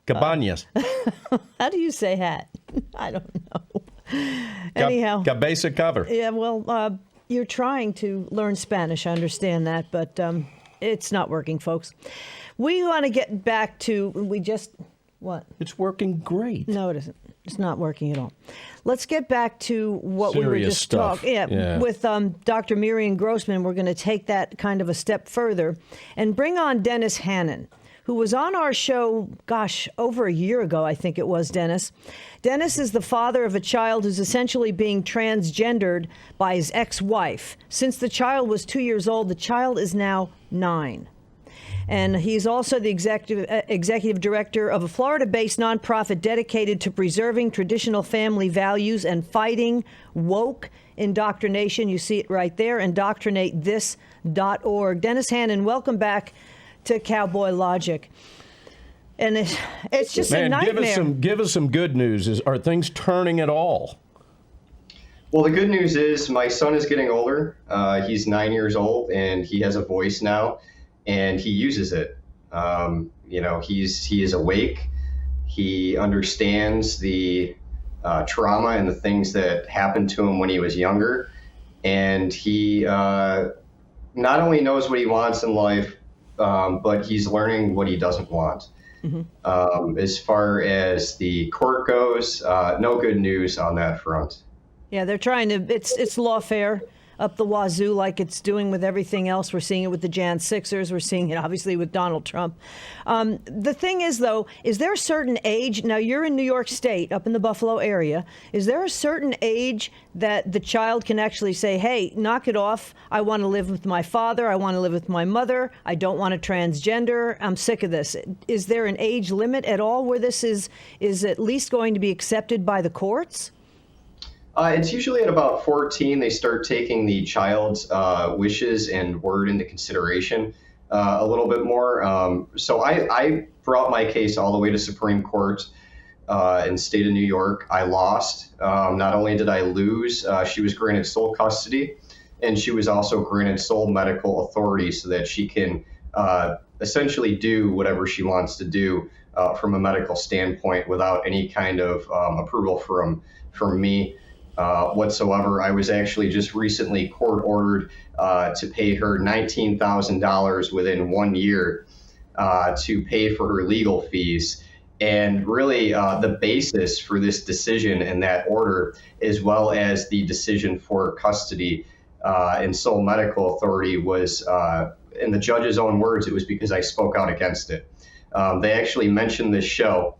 Cabañas. How do you say hat? I don't know. Anyhow. Cabeza cover. Yeah, well, you're trying to learn Spanish. I understand that, but it's not working, folks. We want to get back to, what? It's working great. No, it isn't. It's not working at all. Let's get back to what Serious we were just talking. Yeah. With Dr. Miriam Grossman, we're going to take that kind of a step further and bring on Dennis Hannon, who was on our show, over a year ago, I think it was, Dennis. Dennis is the father of a child who's essentially being transgendered by his ex-wife. Since the child was 2 years old, the child is now 9. And he's also the executive director of a Florida-based nonprofit dedicated to preserving traditional family values and fighting woke indoctrination. You see it right there, indoctrinatethis.org. Dennis Hannon, welcome back to Cowboy Logic. And it's just a nightmare. Give us some good news. Are things turning at all? Well, the good news is my son is getting older. He's 9 years old, and he has a voice now, and he uses it. He is awake. He understands the trauma and the things that happened to him when he was younger, and he not only knows what he wants in life, but he's learning what he doesn't want. Mm-hmm. As far as the court goes, no good news on that front. Yeah, they're trying to, it's lawfare up the wazoo like it's doing with everything else. We're seeing it with the Jan 6ers. We're seeing it obviously with Donald Trump. The thing is, though, is there a certain age? Now, you're in New York State, up in the Buffalo area. Is there a certain age that the child can actually say, hey, knock it off. I want to live with my father. I want to live with my mother. I don't want to transgender. I'm sick of this. Is there an age limit at all where this is at least going to be accepted by the courts? It's usually at about 14 they start taking the child's wishes and word into consideration a little bit more. So I brought my case all the way to Supreme Court in the state of New York. I lost. Not only did I lose, she was granted sole custody, and she was also granted sole medical authority so that she can essentially do whatever she wants to do from a medical standpoint without any kind of approval from me. Whatsoever. I was actually just recently court ordered to pay her $19,000 within 1 year to pay for her legal fees. And really the basis for this decision and that order, as well as the decision for custody and sole medical authority, was, in the judge's own words, it was because I spoke out against it. They actually mentioned this show.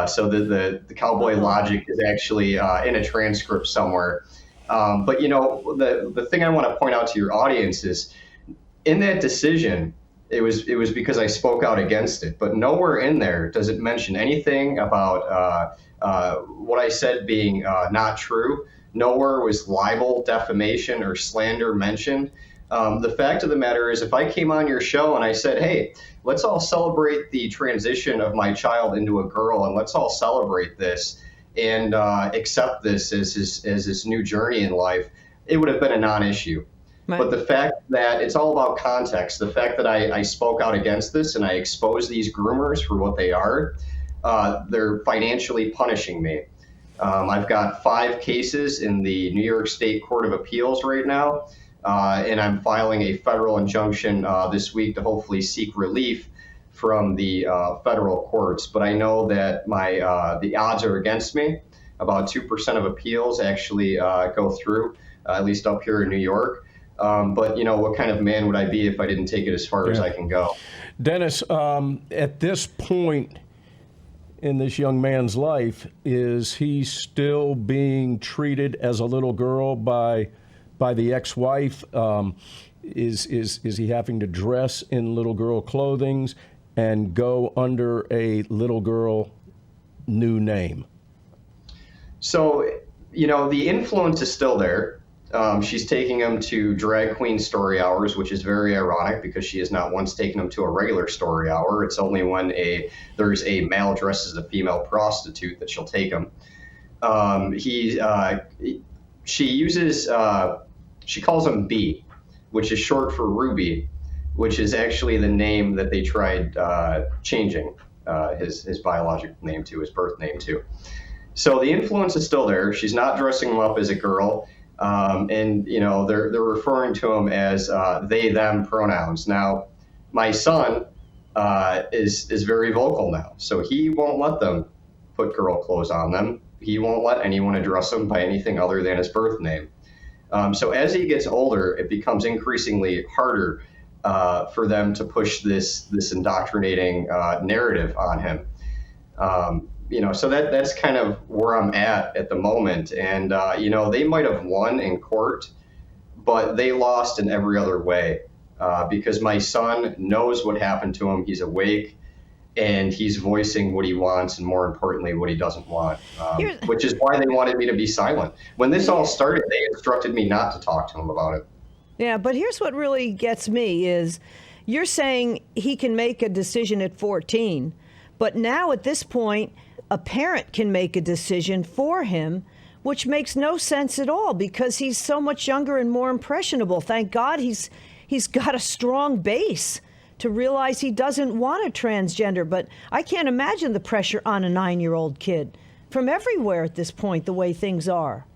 So the Cowboy Logic is actually in a transcript somewhere. But, the thing I want to point out to your audience is in that decision, it was because I spoke out against it. But nowhere in there does it mention anything about what I said being not true. Nowhere was libel, defamation, or slander mentioned. The fact of the matter is, if I came on your show and I said, hey, let's all celebrate the transition of my child into a girl, and let's all celebrate this and accept this as his new journey in life, it would have been a non-issue. Right. But the fact that it's all about context, the fact that I spoke out against this and I exposed these groomers for what they are, they're financially punishing me. I've got 5 cases in the New York State Court of Appeals right now. And I'm filing a federal injunction this week to hopefully seek relief from the federal courts. But I know that the odds are against me. About 2% of appeals actually go through, at least up here in New York. But, what kind of man would I be if I didn't take it as far as I can go? Dennis, at this point in this young man's life, is he still being treated as a little girl by the ex-wife? Is he having to dress in little girl clothing and go under a little girl new name? So, the influence is still there. She's taking him to drag queen story hours, which is very ironic because she has not once taken him to a regular story hour. It's only when there's a male dressed as a female prostitute that she'll take him. She calls him B, which is short for Ruby, which is actually the name that they tried changing his biological name to, his birth name to. So the influence is still there. She's not dressing him up as a girl. And they're referring to him as they them pronouns. Now, my son is very vocal now, so he won't let them put girl clothes on them. He won't let anyone address him by anything other than his birth name. So as he gets older, it becomes increasingly harder for them to push this indoctrinating narrative on him. So that's kind of where I'm at the moment. And, they might have won in court, but they lost in every other way because my son knows what happened to him. He's awake and he's voicing what he wants and, more importantly, what he doesn't want, which is why they wanted me to be silent. When this all started, they instructed me not to talk to him about it. Yeah, but here's what really gets me is you're saying he can make a decision at 14, but now at this point, a parent can make a decision for him, which makes no sense at all because he's so much younger and more impressionable. Thank God he's got a strong base to realize he doesn't want a transgender. But I can't imagine the pressure on a 9-year-old kid from everywhere at this point, the way things are.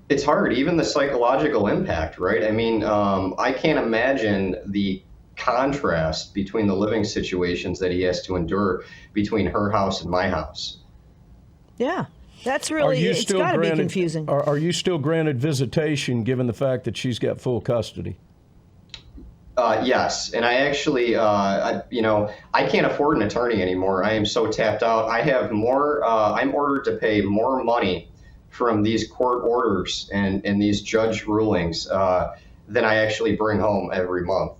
It's hard, even the psychological impact, right? I mean, I can't imagine the contrast between the living situations that he has to endure between her house and my house. Yeah, that's really, it's got to be confusing. Are you still granted visitation given the fact that she's got full custody? Yes, and I actually, I can't afford an attorney anymore. I am so tapped out. I have more, I'm ordered to pay more money from these court orders and these judge rulings than I actually bring home every month.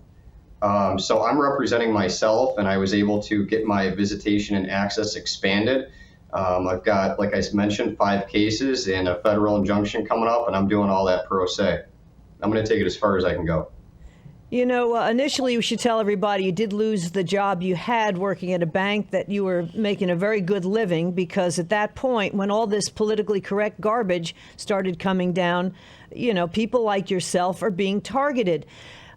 So I'm representing myself, and I was able to get my visitation and access expanded. I've got, like I mentioned, 5 cases and a federal injunction coming up, and I'm doing all that pro se. I'm going to take it as far as I can go. Initially, we should tell everybody you did lose the job you had working at a bank, that you were making a very good living, because at that point, when all this politically correct garbage started coming down, people like yourself are being targeted.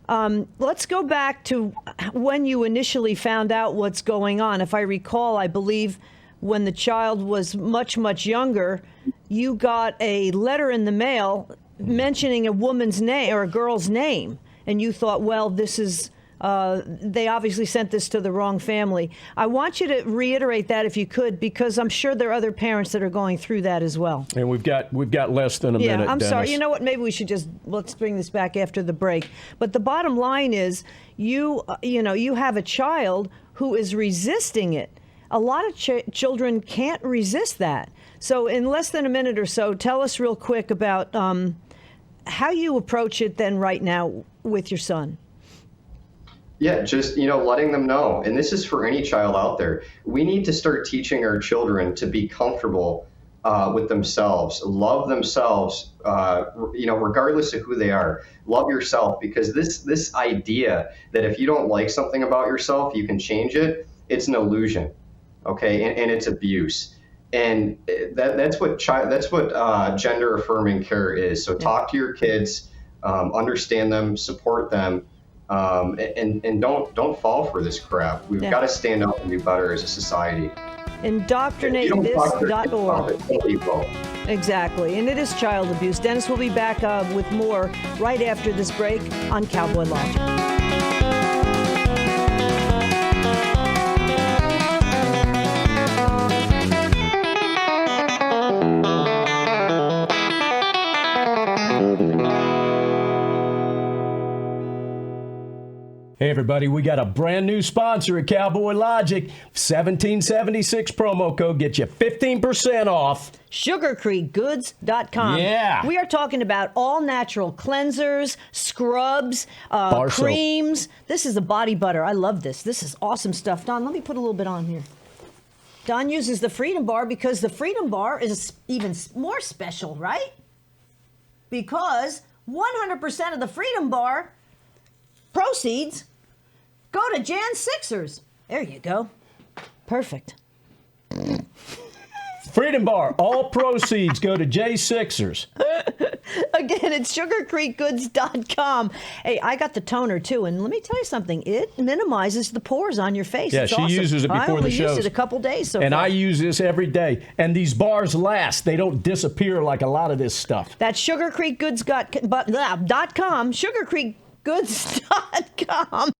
Let's go back to when you initially found out what's going on. If I recall, I believe when the child was much, much younger, you got a letter in the mail mentioning a woman's name or a girl's name. And you thought, well, this is, they obviously sent this to the wrong family. I want you to reiterate that if you could, because I'm sure there are other parents that are going through that as well. And we've got less than a minute, I'm Dennis. sorry. You know what? Maybe we should let's bring this back after the break. But the bottom line is, you have a child who is resisting it. A lot of children can't resist that. So in less than a minute or so, tell us real quick about how you approach it then right now with your son. Yeah, just, letting them know. And this is for any child out there. We need to start teaching our children to be comfortable with themselves, love themselves, regardless of who they are. Love yourself, because this idea that if you don't like something about yourself, you can change it, it's an illusion, okay? And it's abuse. And that's what gender affirming care is. So talk to your kids, understand them, support them, and don't fall for this crap. We've got to stand up and do better as a society. IndoctrinateThis.org. Exactly. And it is child abuse. Dennis will be back with more right after this break on Cowboy Logic. Hey everybody, we got a brand new sponsor at Cowboy Logic. 1776 promo code gets you 15% off. SugarCreekGoods.com. Yeah. We are talking about all natural cleansers, scrubs, creams. This is a body butter. I love this. This is awesome stuff. Don, let me put a little bit on here. Don uses the Freedom Bar because the Freedom Bar is even more special, right? because 100% of the Freedom Bar proceeds go to Jan Sixers. There you go. Perfect. Freedom Bar, all proceeds go to J Sixers. Again, it's sugarcreekgoods.com. Hey, I got the toner too, and let me tell you something. It minimizes the pores on your face. Yeah, it's she awesome. uses it before the show. I only used it a couple days so and far. I use this every day. And these bars last. They don't disappear like a lot of this stuff. That's sugarcreekgoods.com, sugarcreekgoods.com.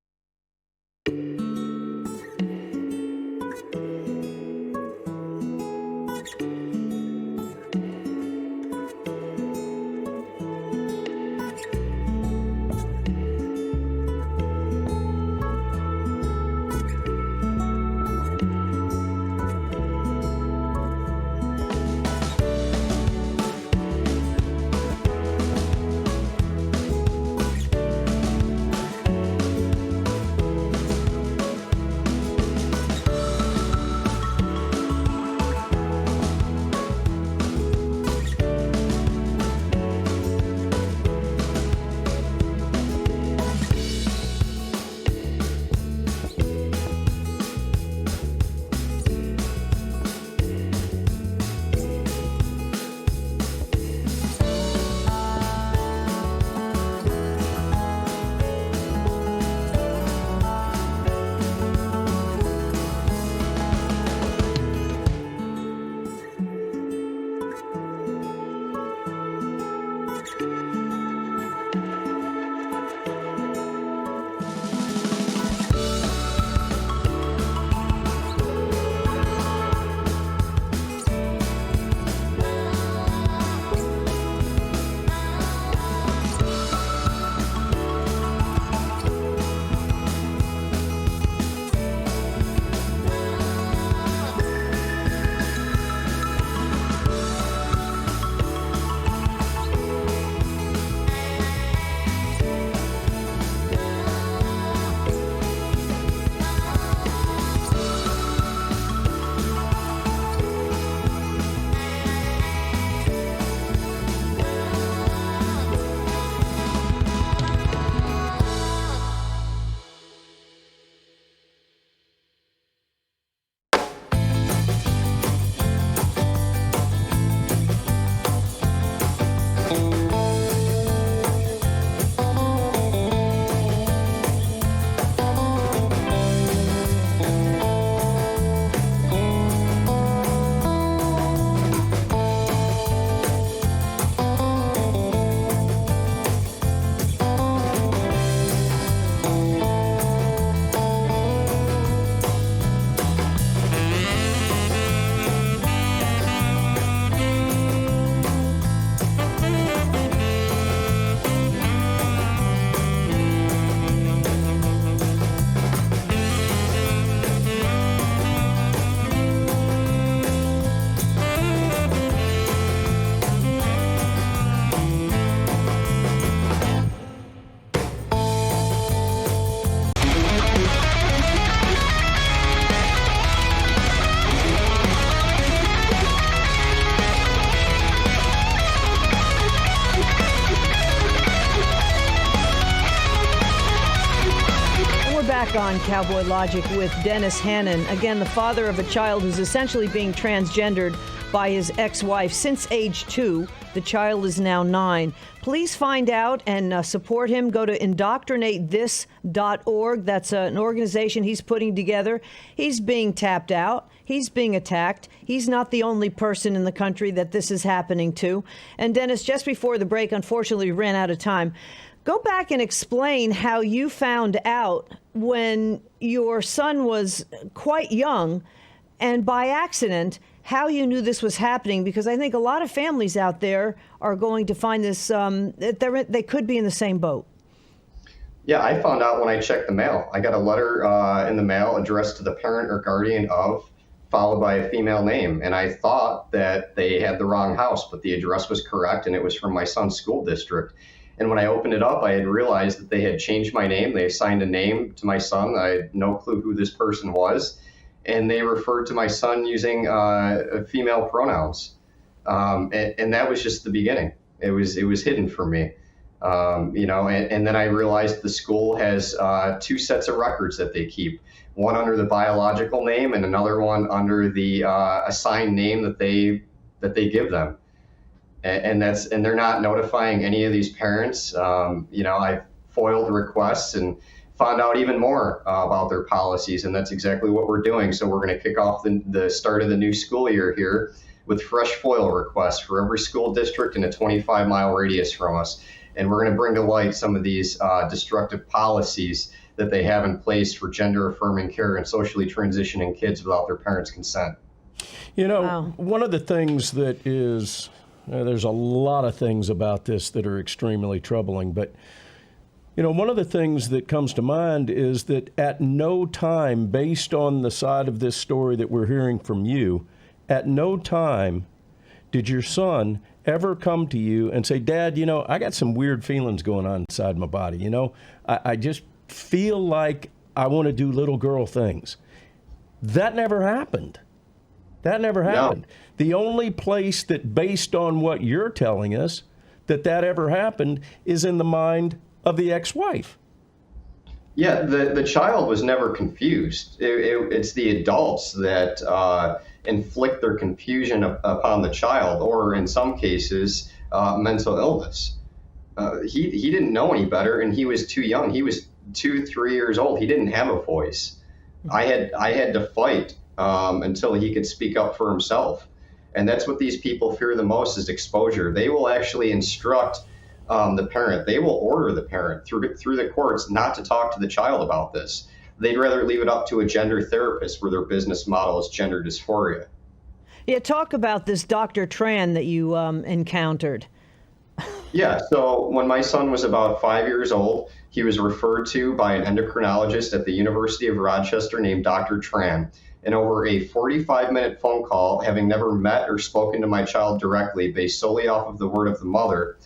Back on Cowboy Logic with Dennis Hannon. Again, the father of a child who's essentially being transgendered by his ex-wife since age 2. The child is now 9. Please find out and support him. Go to indoctrinatethis.org. That's an organization he's putting together. He's being tapped out. He's being attacked. He's not the only person in the country that this is happening to. And Dennis, just before the break, unfortunately, we ran out of time. Go back and explain how you found out when your son was quite young and by accident, how you knew this was happening, because I think a lot of families out there are going to find this, they could be in the same boat. Yeah, I found out when I checked the mail. I got a letter in the mail addressed to the parent or guardian of, followed by a female name. And I thought that they had the wrong house, but the address was correct and it was from my son's school district. And when I opened it up, I had realized that they had changed my name. They assigned a name to my son. I had no clue who this person was. And they referred to my son using female pronouns. And that was just the beginning. It was hidden from me. And then I realized the school has 2 sets of records that they keep, one under the biological name and another one under the assigned name that they give them. And they're not notifying any of these parents. I foiled requests and found out even more about their policies, and that's exactly what we're doing. So we're going to kick off the start of the new school year here with fresh FOIL requests for every school district in a 25-mile radius from us. And we're going to bring to light some of these destructive policies that they have in place for gender-affirming care and socially transitioning kids without their parents' consent. One of the things that is, there's a lot of things about this that are extremely troubling, but one of the things that comes to mind is that at no time, based on the side of this story that we're hearing from you, at no time did your son ever come to you and say, Dad, I got some weird feelings going on inside my body. I just feel like I want to do little girl things. That never happened. That never happened. No. The only place that, based on what you're telling us, that ever happened is in the mind of the ex-wife. Yeah, the child was never confused. It's the adults that inflict their confusion upon the child, or in some cases, mental illness. He didn't know any better, and he was too young. He was 2-3 years old. He didn't have a voice. I had to fight until he could speak up for himself. And that's what these people fear the most, is exposure. They will actually instruct the parent. They will order the parent through the courts not to talk to the child about this. They'd rather leave it up to a gender therapist, where their business model is gender dysphoria. Yeah, talk about this Dr. Tran that you encountered. Yeah, so when my son was about 5 years old, he was referred to by an endocrinologist at the University of Rochester named Dr. Tran. And over a 45-minute phone call, having never met or spoken to my child directly, based solely off of the word of the mother,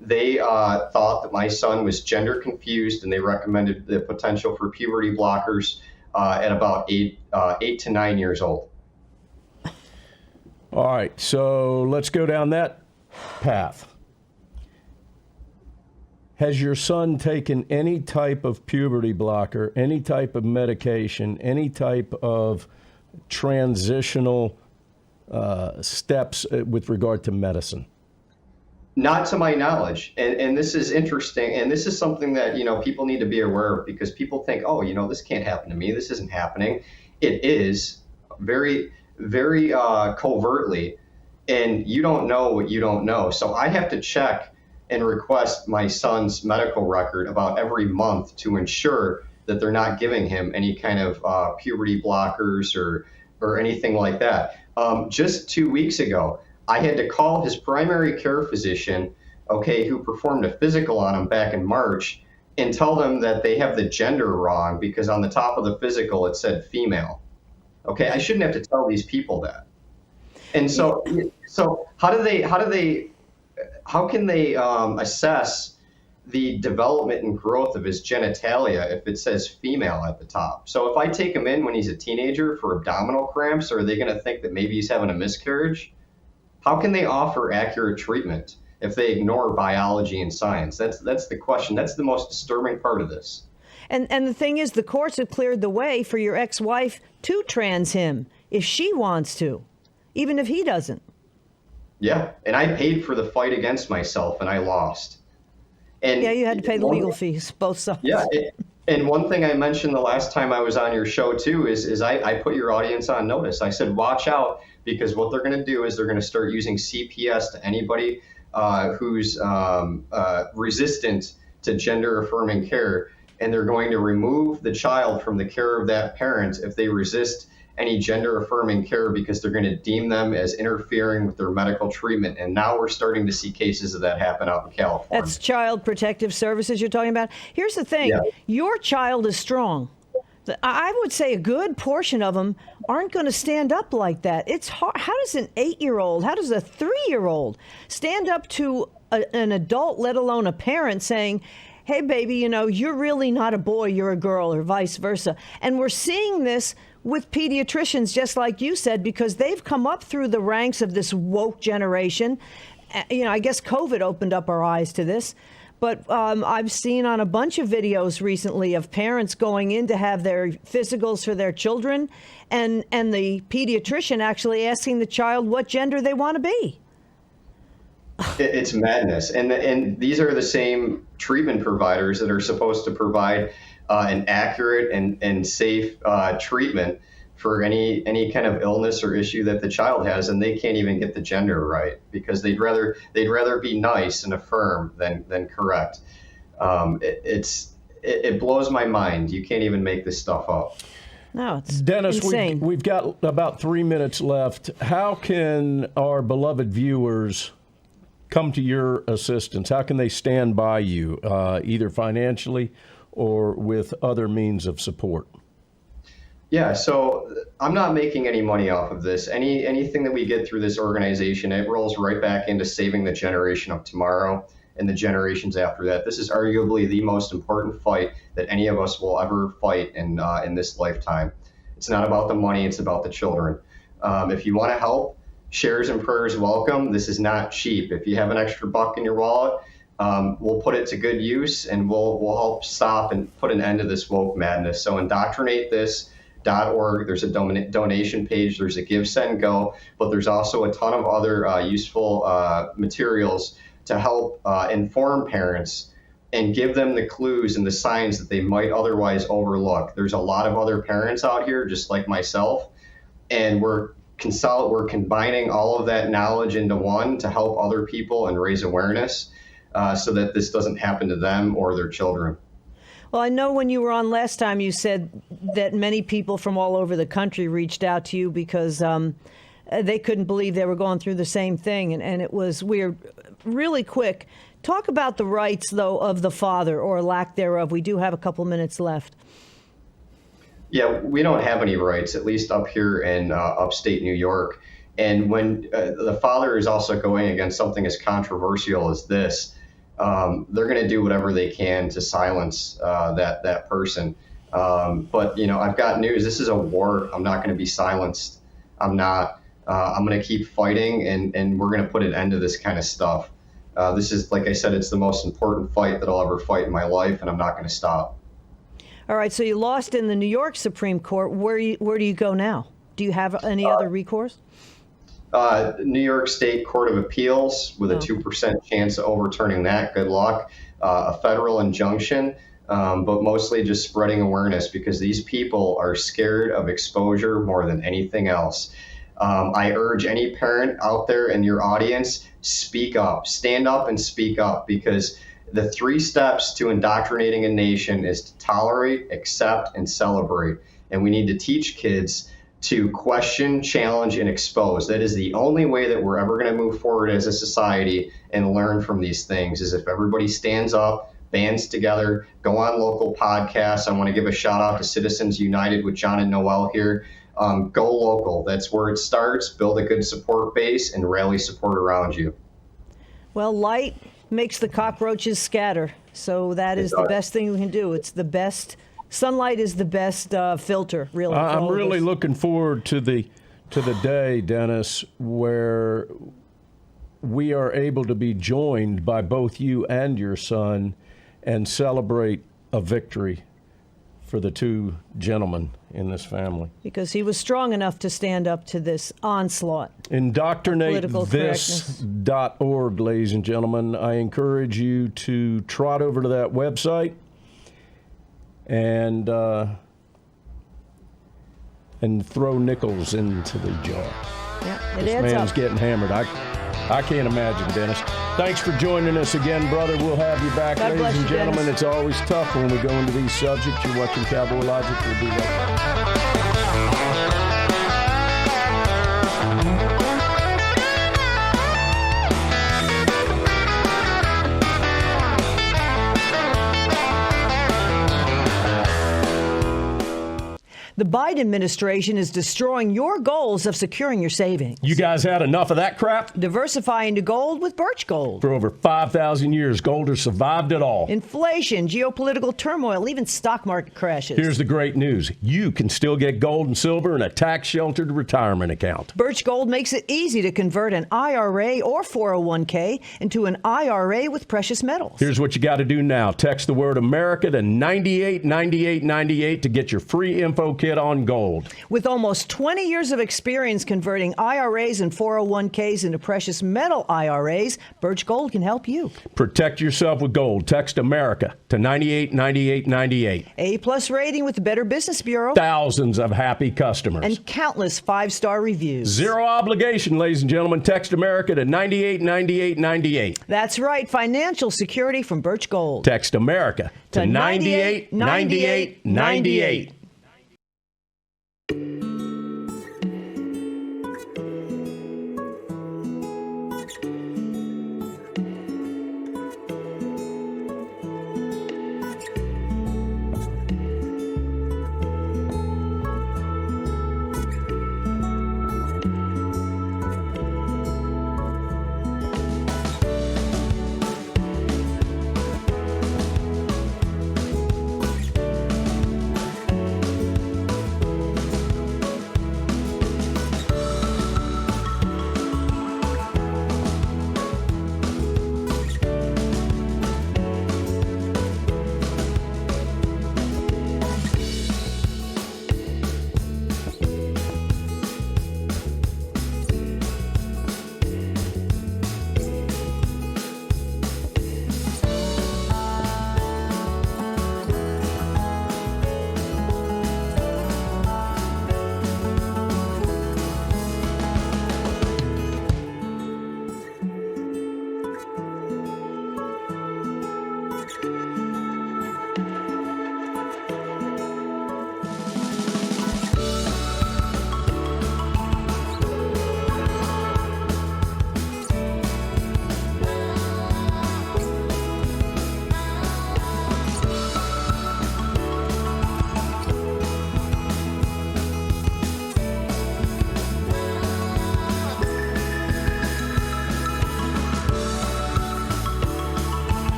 they thought that my son was gender confused, and they recommended the potential for puberty blockers at about 8 to 9 years old. All right, so let's go down that path. Has your son taken any type of puberty blocker, any type of medication, any type of transitional steps with regard to medicine? Not to my knowledge. And this is interesting. And this is something that, people need to be aware of, because people think, oh, this can't happen to me. This isn't happening. It is very, very covertly. And you don't know what you don't know. So I have to check and request my son's medical record about every month to ensure that they're not giving him any kind of puberty blockers or anything like that. Just 2 weeks ago, I had to call his primary care physician, who performed a physical on him back in March, and tell them that they have the gender wrong, because on the top of the physical it said female. I shouldn't have to tell these people that. And so how can they assess the development and growth of his genitalia if it says female at the top? So if I take him in when he's a teenager for abdominal cramps, are they going to think that maybe he's having a miscarriage? How can they offer accurate treatment if they ignore biology and science? That's the question. That's the most disturbing part of this. And the thing is, the courts have cleared the way for your ex-wife to trans him if she wants to, even if he doesn't. Yeah, and I paid for the fight against myself, and I lost. And yeah, you had to pay the legal fees, both sides. Yeah, and one thing I mentioned the last time I was on your show, too, is I put your audience on notice. I said, watch out, because what they're going to do is they're going to start using CPS to anybody who's resistant to gender-affirming care, and they're going to remove the child from the care of that parent if they resist any gender-affirming care, because they're going to deem them as interfering with their medical treatment. And now we're starting to see cases of that happen out in California. That's Child Protective Services you're talking about. Here's the thing. Yeah. Your child is strong. I would say a good portion of them aren't going to stand up like that. It's hard. How does an 8-year-old, how does a 3-year-old stand up to an adult, let alone a parent, saying, hey, baby, you're really not a boy, you're a girl, or vice versa? And we're seeing this with pediatricians, just like you said, because they've come up through the ranks of this woke generation, I guess COVID opened up our eyes to this. But I've seen on a bunch of videos recently of parents going in to have their physicals for their children, and the pediatrician actually asking the child what gender they want to be. It's madness. And these are the same treatment providers that are supposed to provide an accurate and safe treatment for any kind of illness or issue that the child has, and they can't even get the gender right because they'd rather be nice and affirm than correct. It blows my mind. You can't even make this stuff up. No, it's Dennis, insane. we've got about 3 minutes left. How can our beloved viewers come to your assistance? How can they stand by you, either financially or with other means of support? Yeah, so I'm not making any money off of this. Anything that we get through this organization, it rolls right back into saving the generation of tomorrow and the generations after that. This is arguably the most important fight that any of us will ever fight in this lifetime. It's not about the money, it's about the children. If you want to help, shares and prayers welcome. This is not cheap. If you have an extra buck in your wallet, we'll put it to good use, and we'll help stop and put an end to this woke madness. So indoctrinate this. .org. There's a donation page. There's a Give, Send, Go, but there's also a ton of other useful materials to help inform parents and give them the clues and the signs that they might otherwise overlook. There's a lot of other parents out here, just like myself, and we're combining all of that knowledge into one to help other people and raise awareness so that this doesn't happen to them or their children. Well, I know when you were on last time, you said that many people from all over the country reached out to you because they couldn't believe they were going through the same thing. And it was weird. Really quick, talk about the rights, though, of the father or lack thereof. We do have a couple minutes left. Yeah, we don't have any rights, at least up here in upstate New York. And when the father is also going against something as controversial as this, they're going to do whatever they can to silence that person. But, I've got news. This is a war. I'm not going to be silenced. I'm not. I'm going to keep fighting, and we're going to put an end to this kind of stuff. This is, like I said, it's the most important fight that I'll ever fight in my life, and I'm not going to stop. All right. So you lost in the New York Supreme Court. Where do you go now? Do you have any other recourse? New York State Court of Appeals with a 2% chance of overturning that. Good luck. A federal injunction, but mostly just spreading awareness because these people are scared of exposure more than anything else. I urge any parent out there in your audience, speak up, stand up and speak up, because the 3 steps to indoctrinating a nation is to tolerate, accept, and celebrate. And we need to teach kids to question, challenge, and expose. That is the only way that we're ever going to move forward as a society and learn from these things, is if everybody stands up, bands together, go on local podcasts. I want to give a shout out to Citizens United with John and Noel here. Go local. That's where it starts. Build a good support base and rally support around you. Well, light makes the cockroaches scatter. So that is the best thing we can do. It's the best. Sunlight is the best filter, really. I'm really looking forward to the day, Dennis, where we are able to be joined by both you and your son and celebrate a victory for the 2 gentlemen in this family. Because he was strong enough to stand up to this onslaught. IndoctrinateThis.org, ladies and gentlemen. I encourage you to trot over to that website and throw nickels into the jar. Yeah, it this adds man's up. getting hammered. I can't imagine, Dennis. Thanks for joining us again, brother. We'll have you back, God ladies and gentlemen. Dennis. It's always tough when we go into these subjects. You're watching Cowboy Logic. We'll be right back. The Biden administration is destroying your goals of securing your savings. You guys had enough of that crap? Diversify into gold with Birch Gold. For over 5,000 years, gold has survived it all. Inflation, geopolitical turmoil, even stock market crashes. Here's the great news. You can still get gold and silver in a tax-sheltered retirement account. Birch Gold makes it easy to convert an IRA or 401k into an IRA with precious metals. Here's what you got to do now. Text the word America to 989898 to get your free info kit on gold. With almost 20 years of experience converting IRAs and 401ks into precious metal IRAs, Birch Gold can help you. Protect yourself with gold. Text America to 989898. A+ rating with the Better Business Bureau. Thousands of happy customers. And countless 5-star reviews. Zero obligation, ladies and gentlemen. Text America to 989898. That's right. Financial security from Birch Gold. Text America to 989898.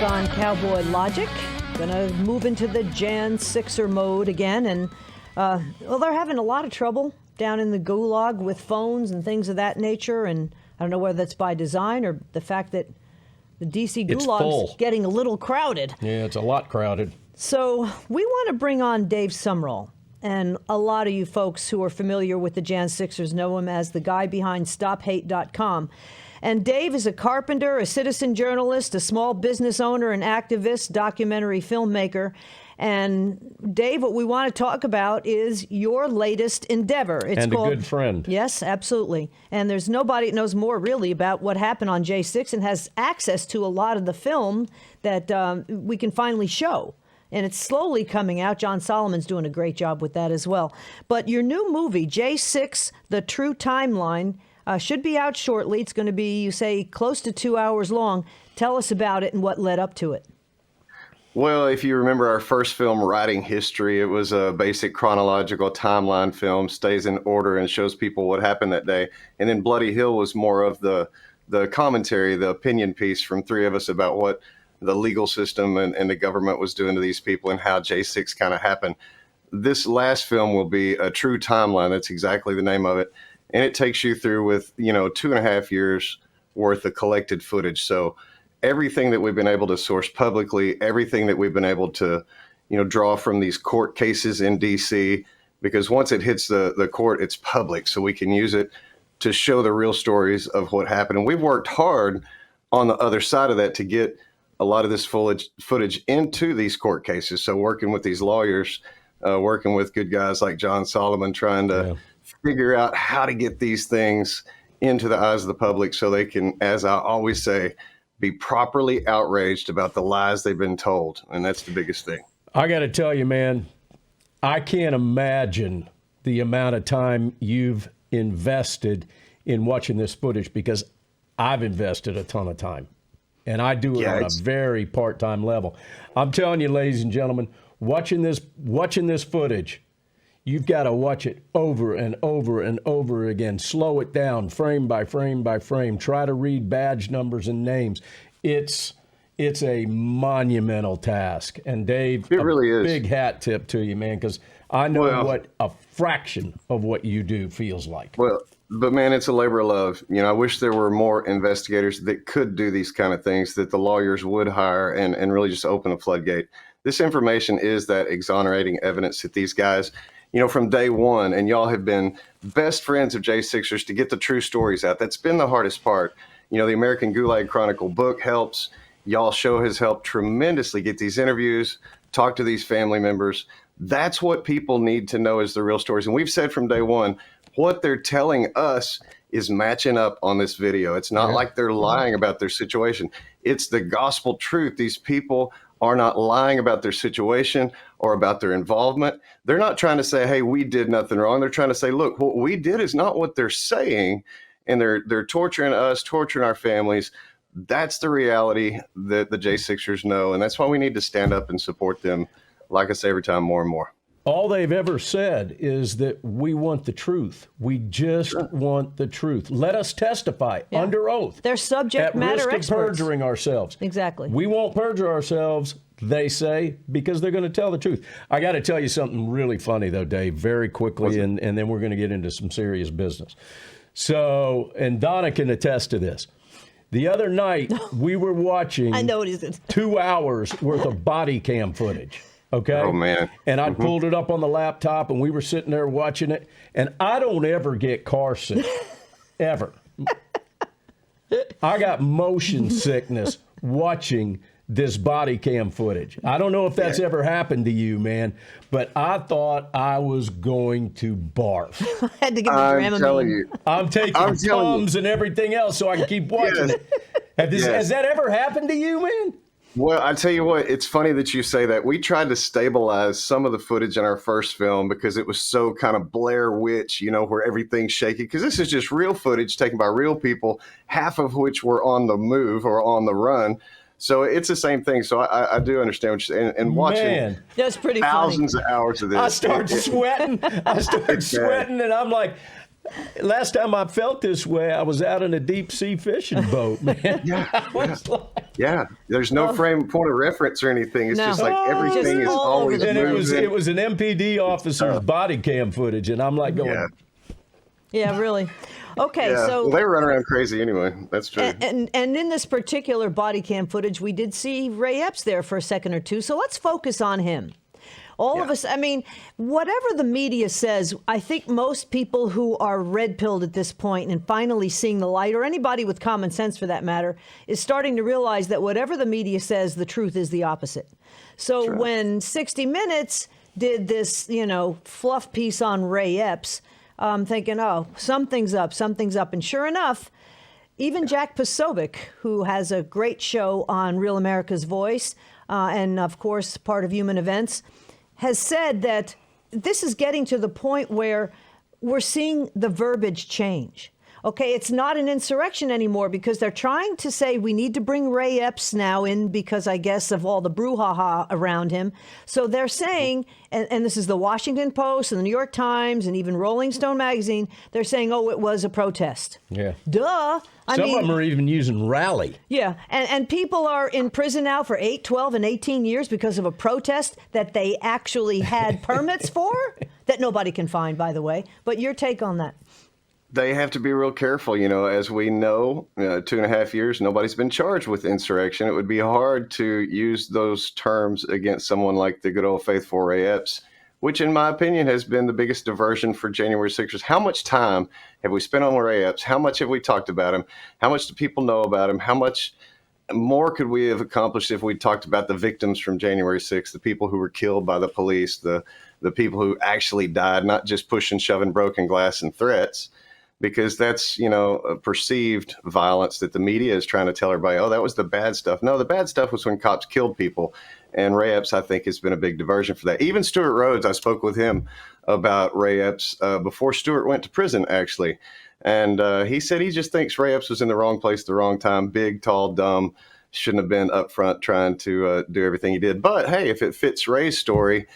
On Cowboy Logic. Gonna move into the Jan 6er mode again. And, well, they're having a lot of trouble down in the gulag with phones and things of that nature. And I don't know whether that's by design or the fact that the DC gulag's getting a little crowded. Yeah, it's a lot crowded. So we want to bring on Dave Sumrall. And a lot of you folks who are familiar with the Jan 6ers know him as the guy behind StopHate.com. And Dave is a carpenter, a citizen journalist, a small business owner, an activist, documentary filmmaker. And Dave, what we want to talk about is your latest endeavor. It's and called, a good friend. Yes, absolutely. And there's nobody that knows more really about what happened on J6 and has access to a lot of the film that we can finally show. And it's slowly coming out. John Solomon's doing a great job with that as well. But your new movie, J6, The True Timeline, should be out shortly. It's going to be, you say, close to 2 hours long. Tell us about it and what led up to it. Well, if you remember our first film, Writing History, it was a basic chronological timeline film, stays in order and shows people what happened that day. And then Bloody Hill was more of the commentary, the opinion piece from three of us about what the legal system and the government was doing to these people and how J6 kind of happened. This last film will be A True Timeline. That's exactly the name of it. And it takes you through with, 2.5 years worth of collected footage. So everything that we've been able to source publicly, everything that we've been able to, draw from these court cases in DC, because once it hits the court, it's public. So we can use it to show the real stories of what happened. And we've worked hard on the other side of that to get a lot of this footage into these court cases. So working with these lawyers, working with good guys like John Solomon, trying to figure out how to get these things into the eyes of the public so they can, as I always say, be properly outraged about the lies they've been told. And that's the biggest thing. I got to tell you, man, I can't imagine the amount of time you've invested in watching this footage, because I've invested a ton of time. And I do it on a very part-time level. I'm telling you, ladies and gentlemen, watching this footage, you've got to watch it over and over and over again. Slow it down, frame by frame by frame. Try to read badge numbers and names. It's a monumental task. And Dave, it really is. Big hat tip to you, man, because I know what a fraction of what you do feels like. Well, but man, it's a labor of love. I wish there were more investigators that could do these kind of things, that the lawyers would hire and really just open a floodgate. This information is that exonerating evidence that these guys, from day one, and y'all have been best friends of J6ers to get the true stories out. That's been the hardest part. The American Gulag Chronicle book helps. Y'all show has helped tremendously get these interviews, talk to these family members. That's what people need to know is the real stories. And we've said from day one, what they're telling us is matching up on this video. It's not like they're lying about their situation. It's the gospel truth. These people are not lying about their situation or about their involvement. They're not trying to say, hey, we did nothing wrong. They're trying to say, look, what we did is not what they're saying. And they're torturing us, torturing our families. That's the reality that the J6ers know. And that's why we need to stand up and support them, like I say every time, more and more. All they've ever said is that we want the truth. We just want the truth. Let us testify under oath. They're subject matter experts. At risk of perjuring ourselves. Exactly. We won't perjure ourselves, they say, because they're going to tell the truth. I got to tell you something really funny, though, Dave, very quickly, and then we're going to get into some serious business. So, and Donna can attest to this. The other night, we were watching 2 hours worth of body cam footage. Okay. Oh, man. And I pulled it up on the laptop, and we were sitting there watching it. And I don't ever get car sick, ever. I got motion sickness watching this body cam footage. I don't know if that's ever happened to you, man, but I thought I was going to barf. I had to get the Dramamine. I'm telling you. I'm taking Tums and everything else so I can keep watching it. Has that ever happened to you, man? Well, I tell you what, it's funny that you say that. We tried to stabilize some of the footage in our first film because it was so kind of Blair Witch, where everything's shaky. Because this is just real footage taken by real people, half of which were on the move or on the run. So it's the same thing. So I do understand what you're saying. And watching that's pretty thousands of hours of this. I start sweating. And I'm like, last time I felt this way, I was out in a deep sea fishing boat, man. There's no point of reference or anything. It's just like everything is always and moving. it was an MPD officer's body cam footage, and I'm like going, yeah, really. Okay, so they were running around crazy anyway. That's true. And in this particular body cam footage, we did see Ray Epps there for a second or two. So let's focus on him. All of us, I mean, whatever the media says, I think most people who are red-pilled at this point and finally seeing the light, or anybody with common sense for that matter, is starting to realize that whatever the media says, the truth is the opposite. So when 60 Minutes did this, fluff piece on Ray Epps, I'm thinking, oh, something's up. And sure enough, even Jack Posobiec, who has a great show on Real America's Voice, and of course, part of Human Events, has said that this is getting to the point where we're seeing the verbiage change. Okay, it's not an insurrection anymore because they're trying to say we need to bring Ray Epps now in because I guess of all the brouhaha around him. So they're saying, and this is the Washington Post and the New York Times and even Rolling Stone magazine, they're saying, oh, it was a protest. Yeah. Duh. Some of them are even using rally. Yeah, and people are in prison now for 8, 12, and 18 years because of a protest that they actually had permits for, that nobody can find, by the way. But your take on that? They have to be real careful. As we know, 2.5 years, nobody's been charged with insurrection. It would be hard to use those terms against someone like the good old faithful Ray Epps, which in my opinion has been the biggest diversion for January 6ers. How much time have we spent on Ray Epps? How much have we talked about him? How much do people know about him? How much more could we have accomplished if we talked about the victims from January 6th, the people who were killed by the police, the people who actually died, not just pushing, shoving broken glass and threats? Because that's, a perceived violence that the media is trying to tell everybody, oh, that was the bad stuff. No, the bad stuff was when cops killed people. And Ray Epps, I think, has been a big diversion for that. Even Stuart Rhodes, I spoke with him about Ray Epps before Stuart went to prison, actually. And he said he just thinks Ray Epps was in the wrong place at the wrong time, big, tall, dumb, shouldn't have been up front trying to do everything he did. But, hey, if it fits Ray's story,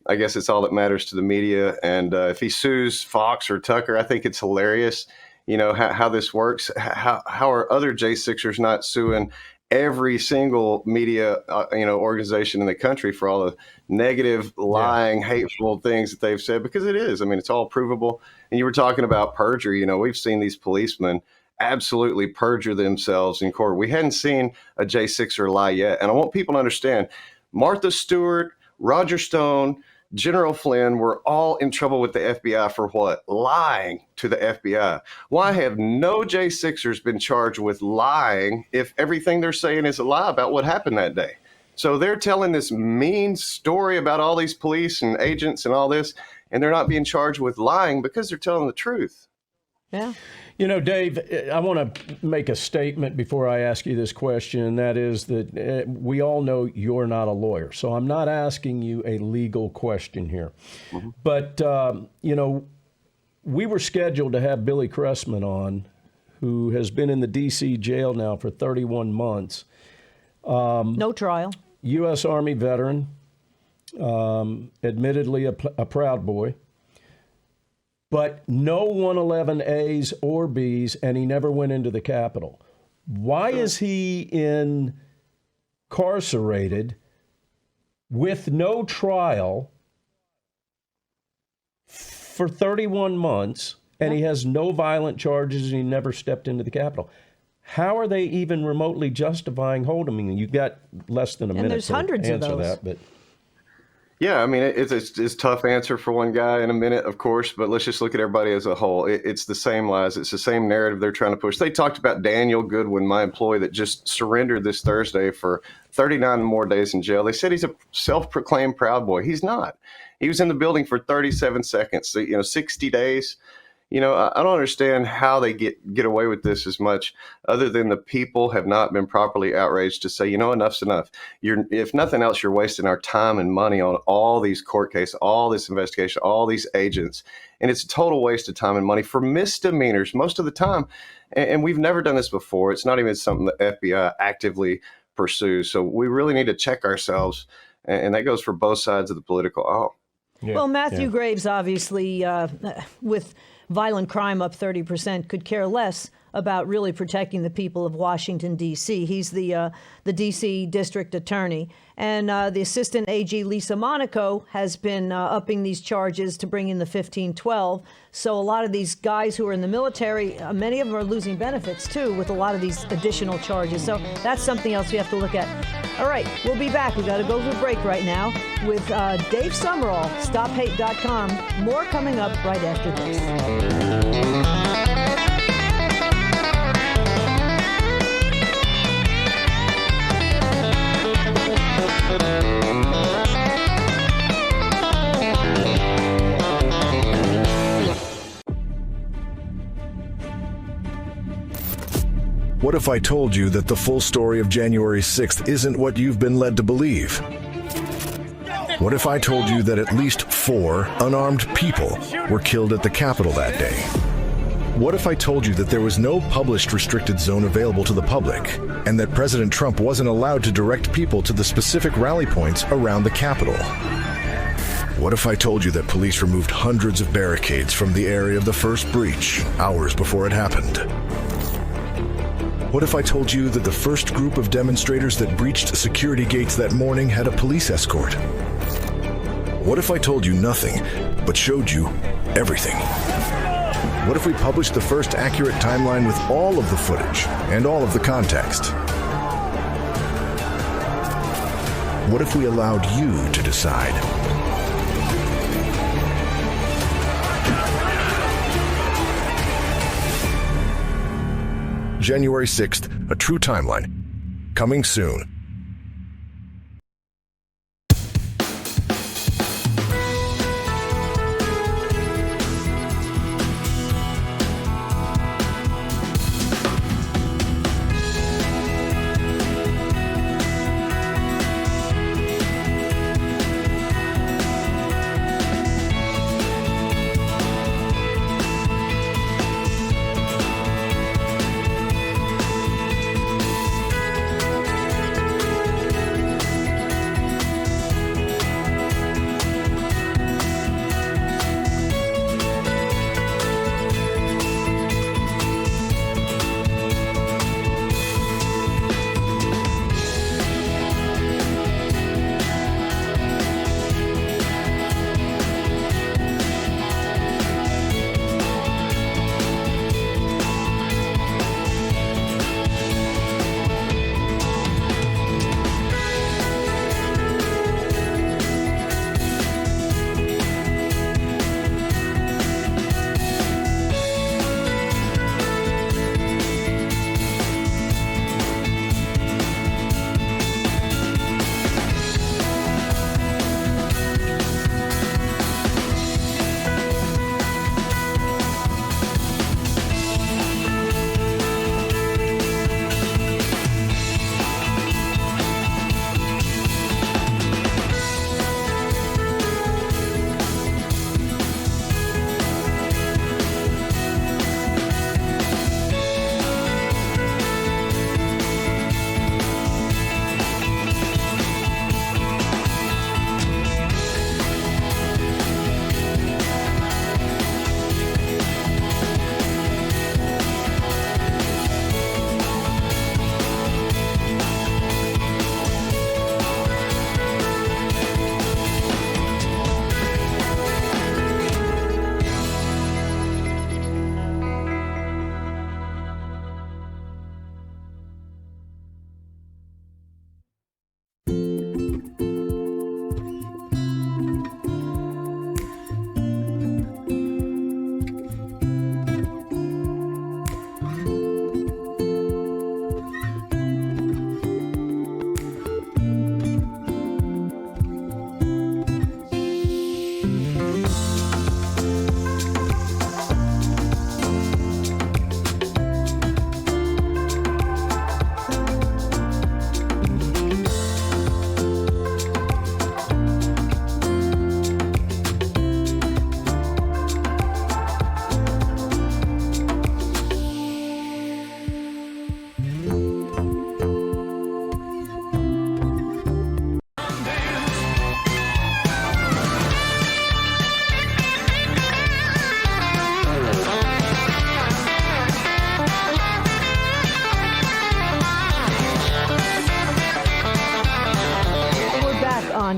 I guess it's all that matters to the media. And if he sues Fox or Tucker, I think it's hilarious, how this works. How are other J6ers not suing every single media, organization in the country for all the negative, lying, hateful things that they've said? Because it is. I mean, it's all provable. And you were talking about perjury. We've seen these policemen absolutely perjure themselves in court. We hadn't seen a J6er lie yet. And I want people to understand, Martha Stewart, Roger Stone, General Flynn were all in trouble with the FBI for what? Lying to the FBI. Why have no J6ers been charged with lying if everything they're saying is a lie about what happened that day? So they're telling this mean story about all these police and agents and all this, and they're not being charged with lying because they're telling the truth. Yeah. Dave, I want to make a statement before I ask you this question, and that is that we all know you're not a lawyer. So I'm not asking you a legal question here. Mm-hmm. But, we were scheduled to have Billy Cressman on, who has been in the D.C. jail now for 31 months. No trial. U.S. Army veteran, admittedly a Proud Boy. But no 111As or Bs, and he never went into the Capitol. Why is he incarcerated with no trial for 31 months, and he has no violent charges, and he never stepped into the Capitol? How are they even remotely justifying holding him? You've got less than a minute there's to hundreds answer of those. that, but... Yeah, I mean, it's a tough answer for one guy in a minute, of course, but let's just look at everybody as a whole. It's the same lies. It's the same narrative they're trying to push. They talked about Daniel Goodwin, my employee that just surrendered this Thursday for 39 more days in jail. They said he's a self-proclaimed Proud Boy. He's not. He was in the building for 37 seconds, 60 days. I don't understand how they get away with this as much, other than the people have not been properly outraged to say, enough's enough. If nothing else, you're wasting our time and money on all these court cases, all this investigation, all these agents. And it's a total waste of time and money for misdemeanors most of the time. And we've never done this before. It's not even something the FBI actively pursues. So we really need to check ourselves. And that goes for both sides of the political aisle. Yeah, well, Matthew Graves, obviously, with violent crime up 30%, could care less about really protecting the people of Washington, D.C. He's the D.C. district attorney. And the assistant AG, Lisa Monaco, has been upping these charges to bring in the 1512. So a lot of these guys who are in the military, many of them are losing benefits, too, with a lot of these additional charges. So that's something else we have to look at. All right, we'll be back. We got to go to a break right now with Dave Summerall, StopHate.com. More coming up right after this. What if I told you that the full story of January 6th isn't what you've been led to believe? What if I told you that at least 4 unarmed people were killed at the Capitol that day? What if I told you that there was no published restricted zone available to the public, and that President Trump wasn't allowed to direct people to the specific rally points around the Capitol? What if I told you that police removed hundreds of barricades from the area of the first breach hours before it happened? What if I told you that the first group of demonstrators that breached security gates that morning had a police escort? What if I told you nothing, but showed you everything? What if we published the first accurate timeline with all of the footage and all of the context? What if we allowed you to decide? January 6th, A True Timeline. Coming soon.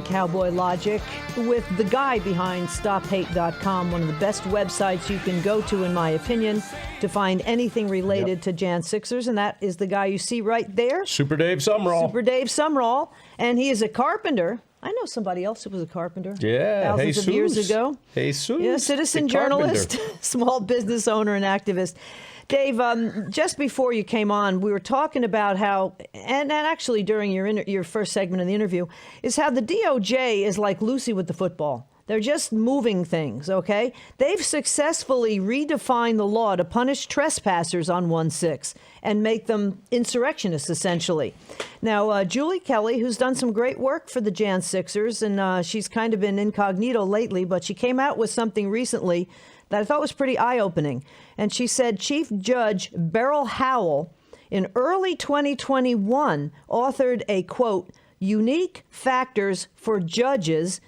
Cowboy Logic. with the guy behind StopHate.com, one of the best websites you can go to, in my opinion, to find anything related to Jan Sixers, and that is the guy you see right there. Super Dave Sumrall. Super Dave Sumrall, and he is a carpenter. I know somebody else who was a carpenter. Yeah, thousands of years ago. Jesus. Yeah, citizen journalist, small business owner, and activist. Dave, just before you came on, we were talking about how, and actually during your first segment of the interview, is how the DOJ is like Lucy with the football. They're just moving things, okay? They've successfully redefined the law to punish trespassers on 1-6 and make them insurrectionists, essentially. Now, Julie Kelly, who's done some great work for the Jan Sixers, and she's kind of been incognito lately, but she came out with something recently that I thought was pretty eye-opening. And she said Chief Judge Beryl Howell, in early 2021, authored a, quote, unique factors for judges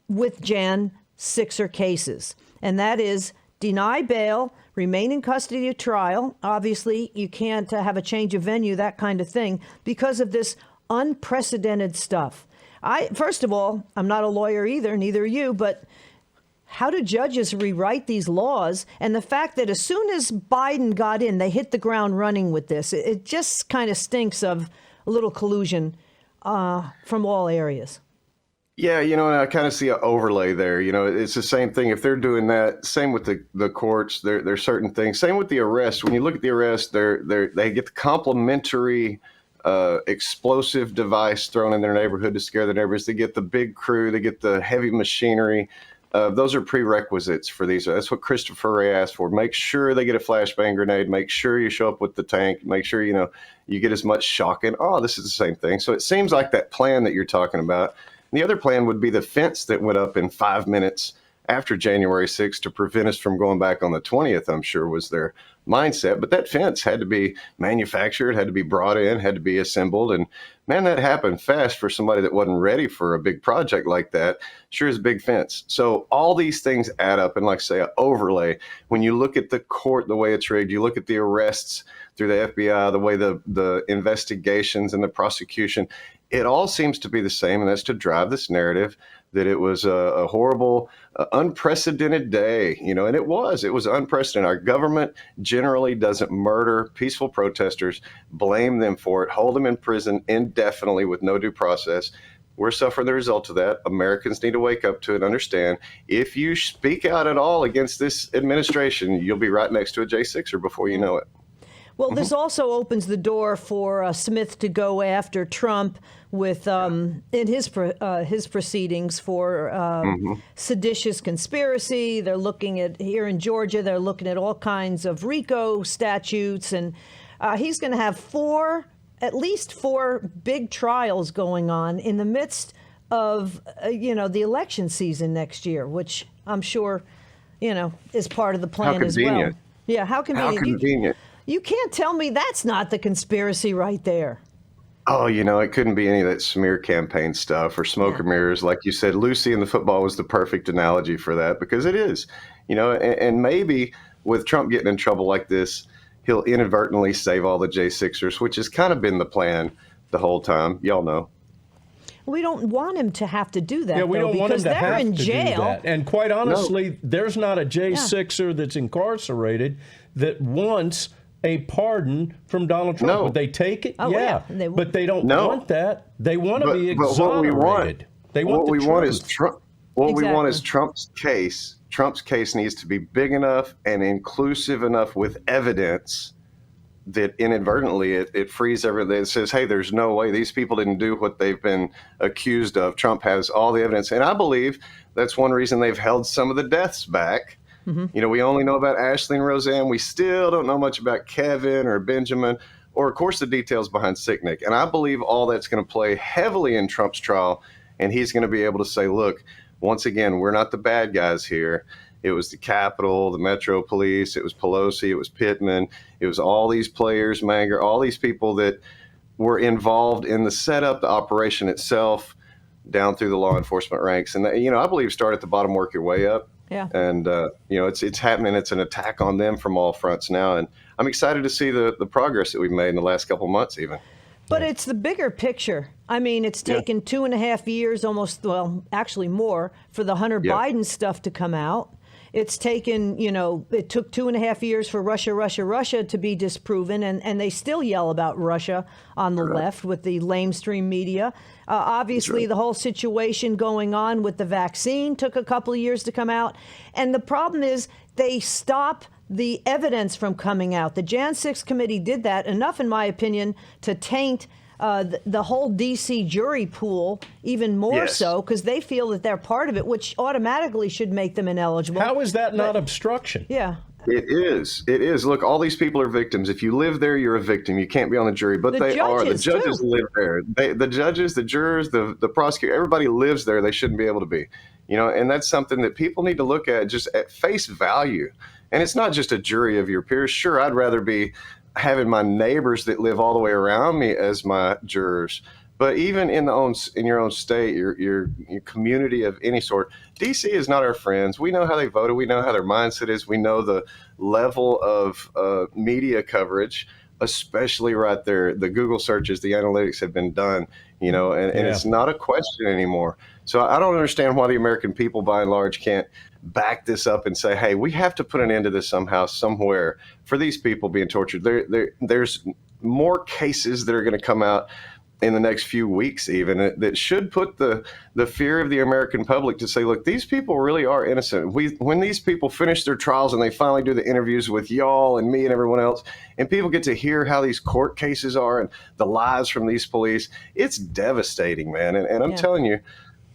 with Jan Sixer cases. And that is deny bail, remain in custody of trial. Obviously, you can't have a change of venue, that kind of thing, because of this unprecedented stuff. First of all, I'm not a lawyer either, neither are you, but how do judges rewrite these laws? And the fact that as soon as Biden got in, they hit the ground running with this. It just kind of stinks of a little collusion from all areas. Yeah, and I kind of see an overlay there. It's the same thing. If they're doing that, same with the courts, there's certain things. Same with the arrest. When you look at the arrest, they get the complimentary explosive device thrown in their neighborhood to scare the neighbors. They get the big crew. They get the heavy machinery. Those are prerequisites for these. That's what Christopher Wray asked for. Make sure they get a flashbang grenade. Make sure you show up with the tank. Make sure, you get as much shock and, this is the same thing. So it seems like that plan that you're talking about. The other plan would be the fence that went up in 5 minutes after January 6th to prevent us from going back on the 20th, I'm sure was their mindset. But that fence had to be manufactured, had to be brought in, had to be assembled. And man, that happened fast for somebody that wasn't ready for a big project like that. Sure is a big fence. So all these things add up. And like I say, an overlay. When you look at the court, the way it's rigged, you look at the arrests through the FBI, the way the investigations and the prosecution, it all seems to be the same, and that's to drive this narrative that it was a horrible, unprecedented day, and it was unprecedented. Our government generally doesn't murder peaceful protesters, blame them for it, hold them in prison indefinitely with no due process. We're suffering the result of that. Americans need to wake up to it and understand if you speak out at all against this administration, you'll be right next to a J6er before you know it. Well, this also opens the door for Smith to go after Trump with in his proceedings for seditious conspiracy. They're looking at, here in Georgia, they're looking at all kinds of RICO statutes, and he's going to have at least four big trials going on in the midst of the election season next year, which I'm sure is part of the plan as well. Yeah, how convenient. How convenient. You can't tell me that's not the conspiracy right there. Oh, it couldn't be any of that smear campaign stuff or smoke and mirrors. Like you said, Lucy in the football was the perfect analogy for that, because it is, and maybe with Trump getting in trouble like this, he'll inadvertently save all the J6ers, which has kind of been the plan the whole time. Y'all know. We don't want him to have to do that, we don't want him to have to do that. And quite honestly, there's not a J6er that's incarcerated that wants a pardon from Donald Trump. No. Would they take it? Oh, yeah. But they don't want that. They want to be exonerated. What we want is Trump. What we want is Trump's case. Trump's case needs to be big enough and inclusive enough with evidence that inadvertently it frees everything. It says, hey, there's no way these people didn't do what they've been accused of. Trump has all the evidence. And I believe that's one reason they've held some of the deaths back. We only know about Ashley and Roseanne. We still don't know much about Kevin or Benjamin or, of course, the details behind Sicknick. And I believe all that's going to play heavily in Trump's trial. And he's going to be able to say, look, once again, we're not the bad guys here. It was the Capitol, the Metro Police, it was Pelosi, it was Pittman, it was all these players, Manger, all these people that were involved in the setup, the operation itself, down through the law enforcement ranks. And, I believe start at the bottom, work your way up. Yeah. And, it's happening. It's an attack on them from all fronts now. And I'm excited to see the progress that we've made in the last couple of months even. But it's the bigger picture. I mean, it's taken 2.5 years, almost, well, actually more, for the Hunter Biden stuff to come out. It's taken, it took 2.5 years for Russia to be disproven, and they still yell about Russia on the left with the lamestream media. Obviously, the whole situation going on with the vaccine took a couple of years to come out. And the problem is they stop the evidence from coming out. The Jan 6 committee did that, enough, in my opinion, to taint the whole D.C. jury pool even more so, because they feel that they're part of it, which automatically should make them ineligible. How is that not obstruction? Yeah. It is. It is. Look, all these people are victims. If you live there, you're a victim. You can't be on the jury, but they are. The judges live there. The judges, the jurors, the prosecutor, everybody lives there. They shouldn't be able to be, and that's something that people need to look at just at face value. And it's not just a jury of your peers. Sure, I'd rather be having my neighbors that live all the way around me as my jurors. But even in your own state, your community of any sort, DC is not our friends. We know how they voted. We know how their mindset is. We know the level of media coverage, especially right there. The Google searches, the analytics have been done, and it's not a question anymore. So I don't understand why the American people, by and large, can't back this up and say, hey, we have to put an end to this somehow, somewhere, for these people being tortured. There's more cases that are going to come out in the next few weeks even that should put the fear of the American public to say, look, these people really are innocent. When these people finish their trials and they finally do the interviews with y'all and me and everyone else, and people get to hear how these court cases are and the lies from these police, it's devastating, man. And I'm telling you,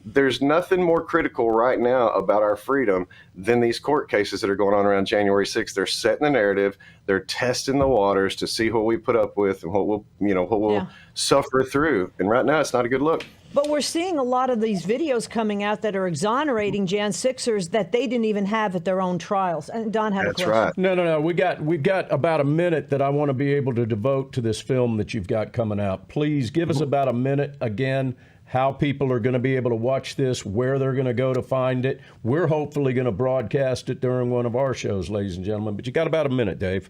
there's nothing more critical right now about our freedom than these court cases that are going on around January 6th. They're setting the narrative. They're testing the waters to see what we put up with and what we'll suffer through. And right now, it's not a good look. But we're seeing a lot of these videos coming out that are exonerating Jan 6ers that they didn't even have at their own trials. And Don had a question. That's right. No. We've got about a minute that I want to be able to devote to this film that you've got coming out. Please give us about a minute again. How people are going to be able to watch this, where they're going to go to find it. We're hopefully going to broadcast it during one of our shows, ladies and gentlemen. But you got about a minute, Dave.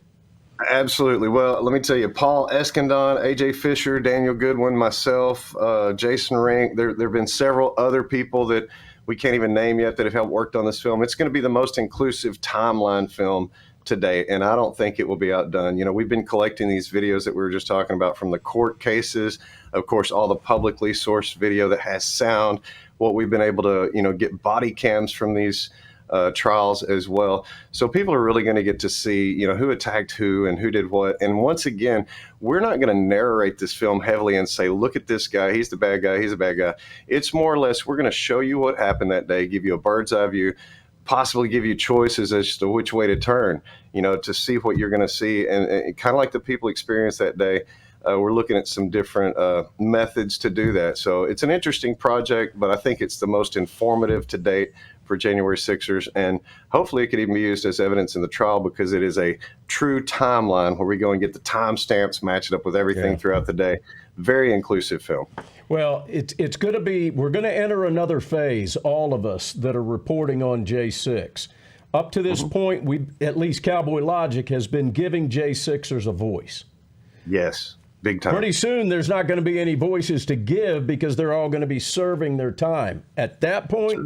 Absolutely. Well, let me tell you, Paul Eskandon, AJ Fisher, Daniel Goodwin, myself, Jason Rink, there have been several other people that we can't even name yet that have helped worked on this film. It's going to be the most inclusive timeline film to date, and I don't think it will be outdone. We've been collecting these videos that we were just talking about from the court cases, of course, all the publicly sourced video that has sound, what we've been able to, get body cams from these trials as well. So people are really going to get to see, who attacked who and who did what. And once again, we're not going to narrate this film heavily and say, look at this guy, he's the bad guy, he's a bad guy. It's more or less, we're going to show you what happened that day, give you a bird's eye view, possibly give you choices as to which way to turn, to see what you're going to see. And kind of like the people experienced that day, we're looking at some different methods to do that. So it's an interesting project, but I think it's the most informative to date for January 6ers. And hopefully it could even be used as evidence in the trial, because it is a true timeline where we go and get the timestamps matched up with everything throughout the day. Very inclusive film. Well, it's going to be, we're going to enter another phase, all of us that are reporting on J6. Up to this point, we, at least Cowboy Logic, has been giving J6ers a voice. Yes, big time. Pretty soon, there's not going to be any voices to give because they're all going to be serving their time. At that point,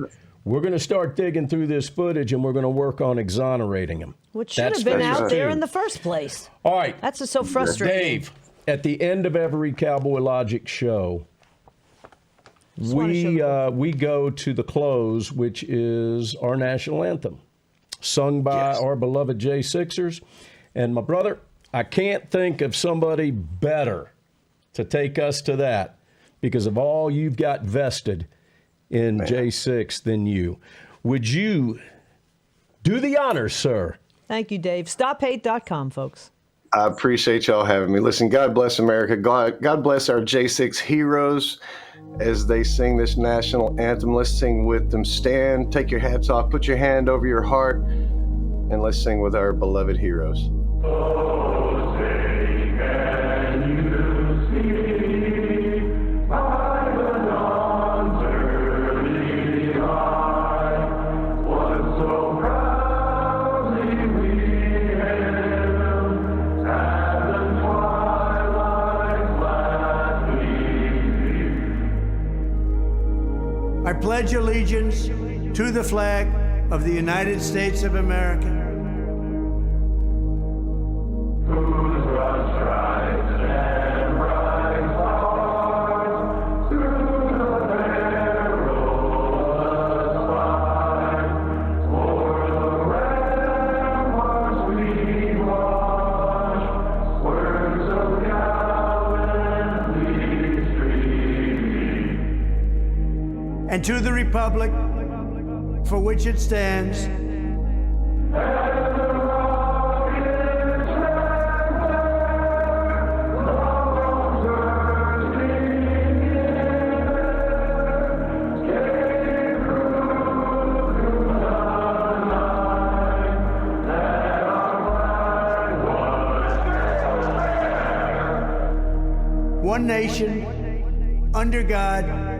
we're going to start digging through this footage and we're going to work on exonerating them. Which should have been out there in the first place. All right. That's just so frustrating. Dave, at the end of every Cowboy Logic show, we go to the close, which is our national anthem, sung by our beloved J6ers. And my brother, I can't think of somebody better to take us to that because of all you've got vested in J6 than you. Would you do the honors, sir? Thank you, Dave. StopHate.com, folks. I appreciate y'all having me. Listen, God bless America. God bless our J6 heroes as they sing this national anthem. Let's sing with them. Stand, take your hats off, put your hand over your heart, and let's sing with our beloved heroes. pledge allegiance to the flag of the United States of America. And to the republic for which it stands, one nation, under God,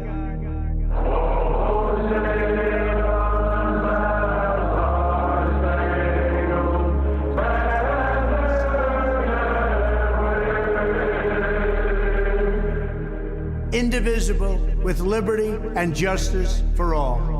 indivisible, with liberty and justice for all.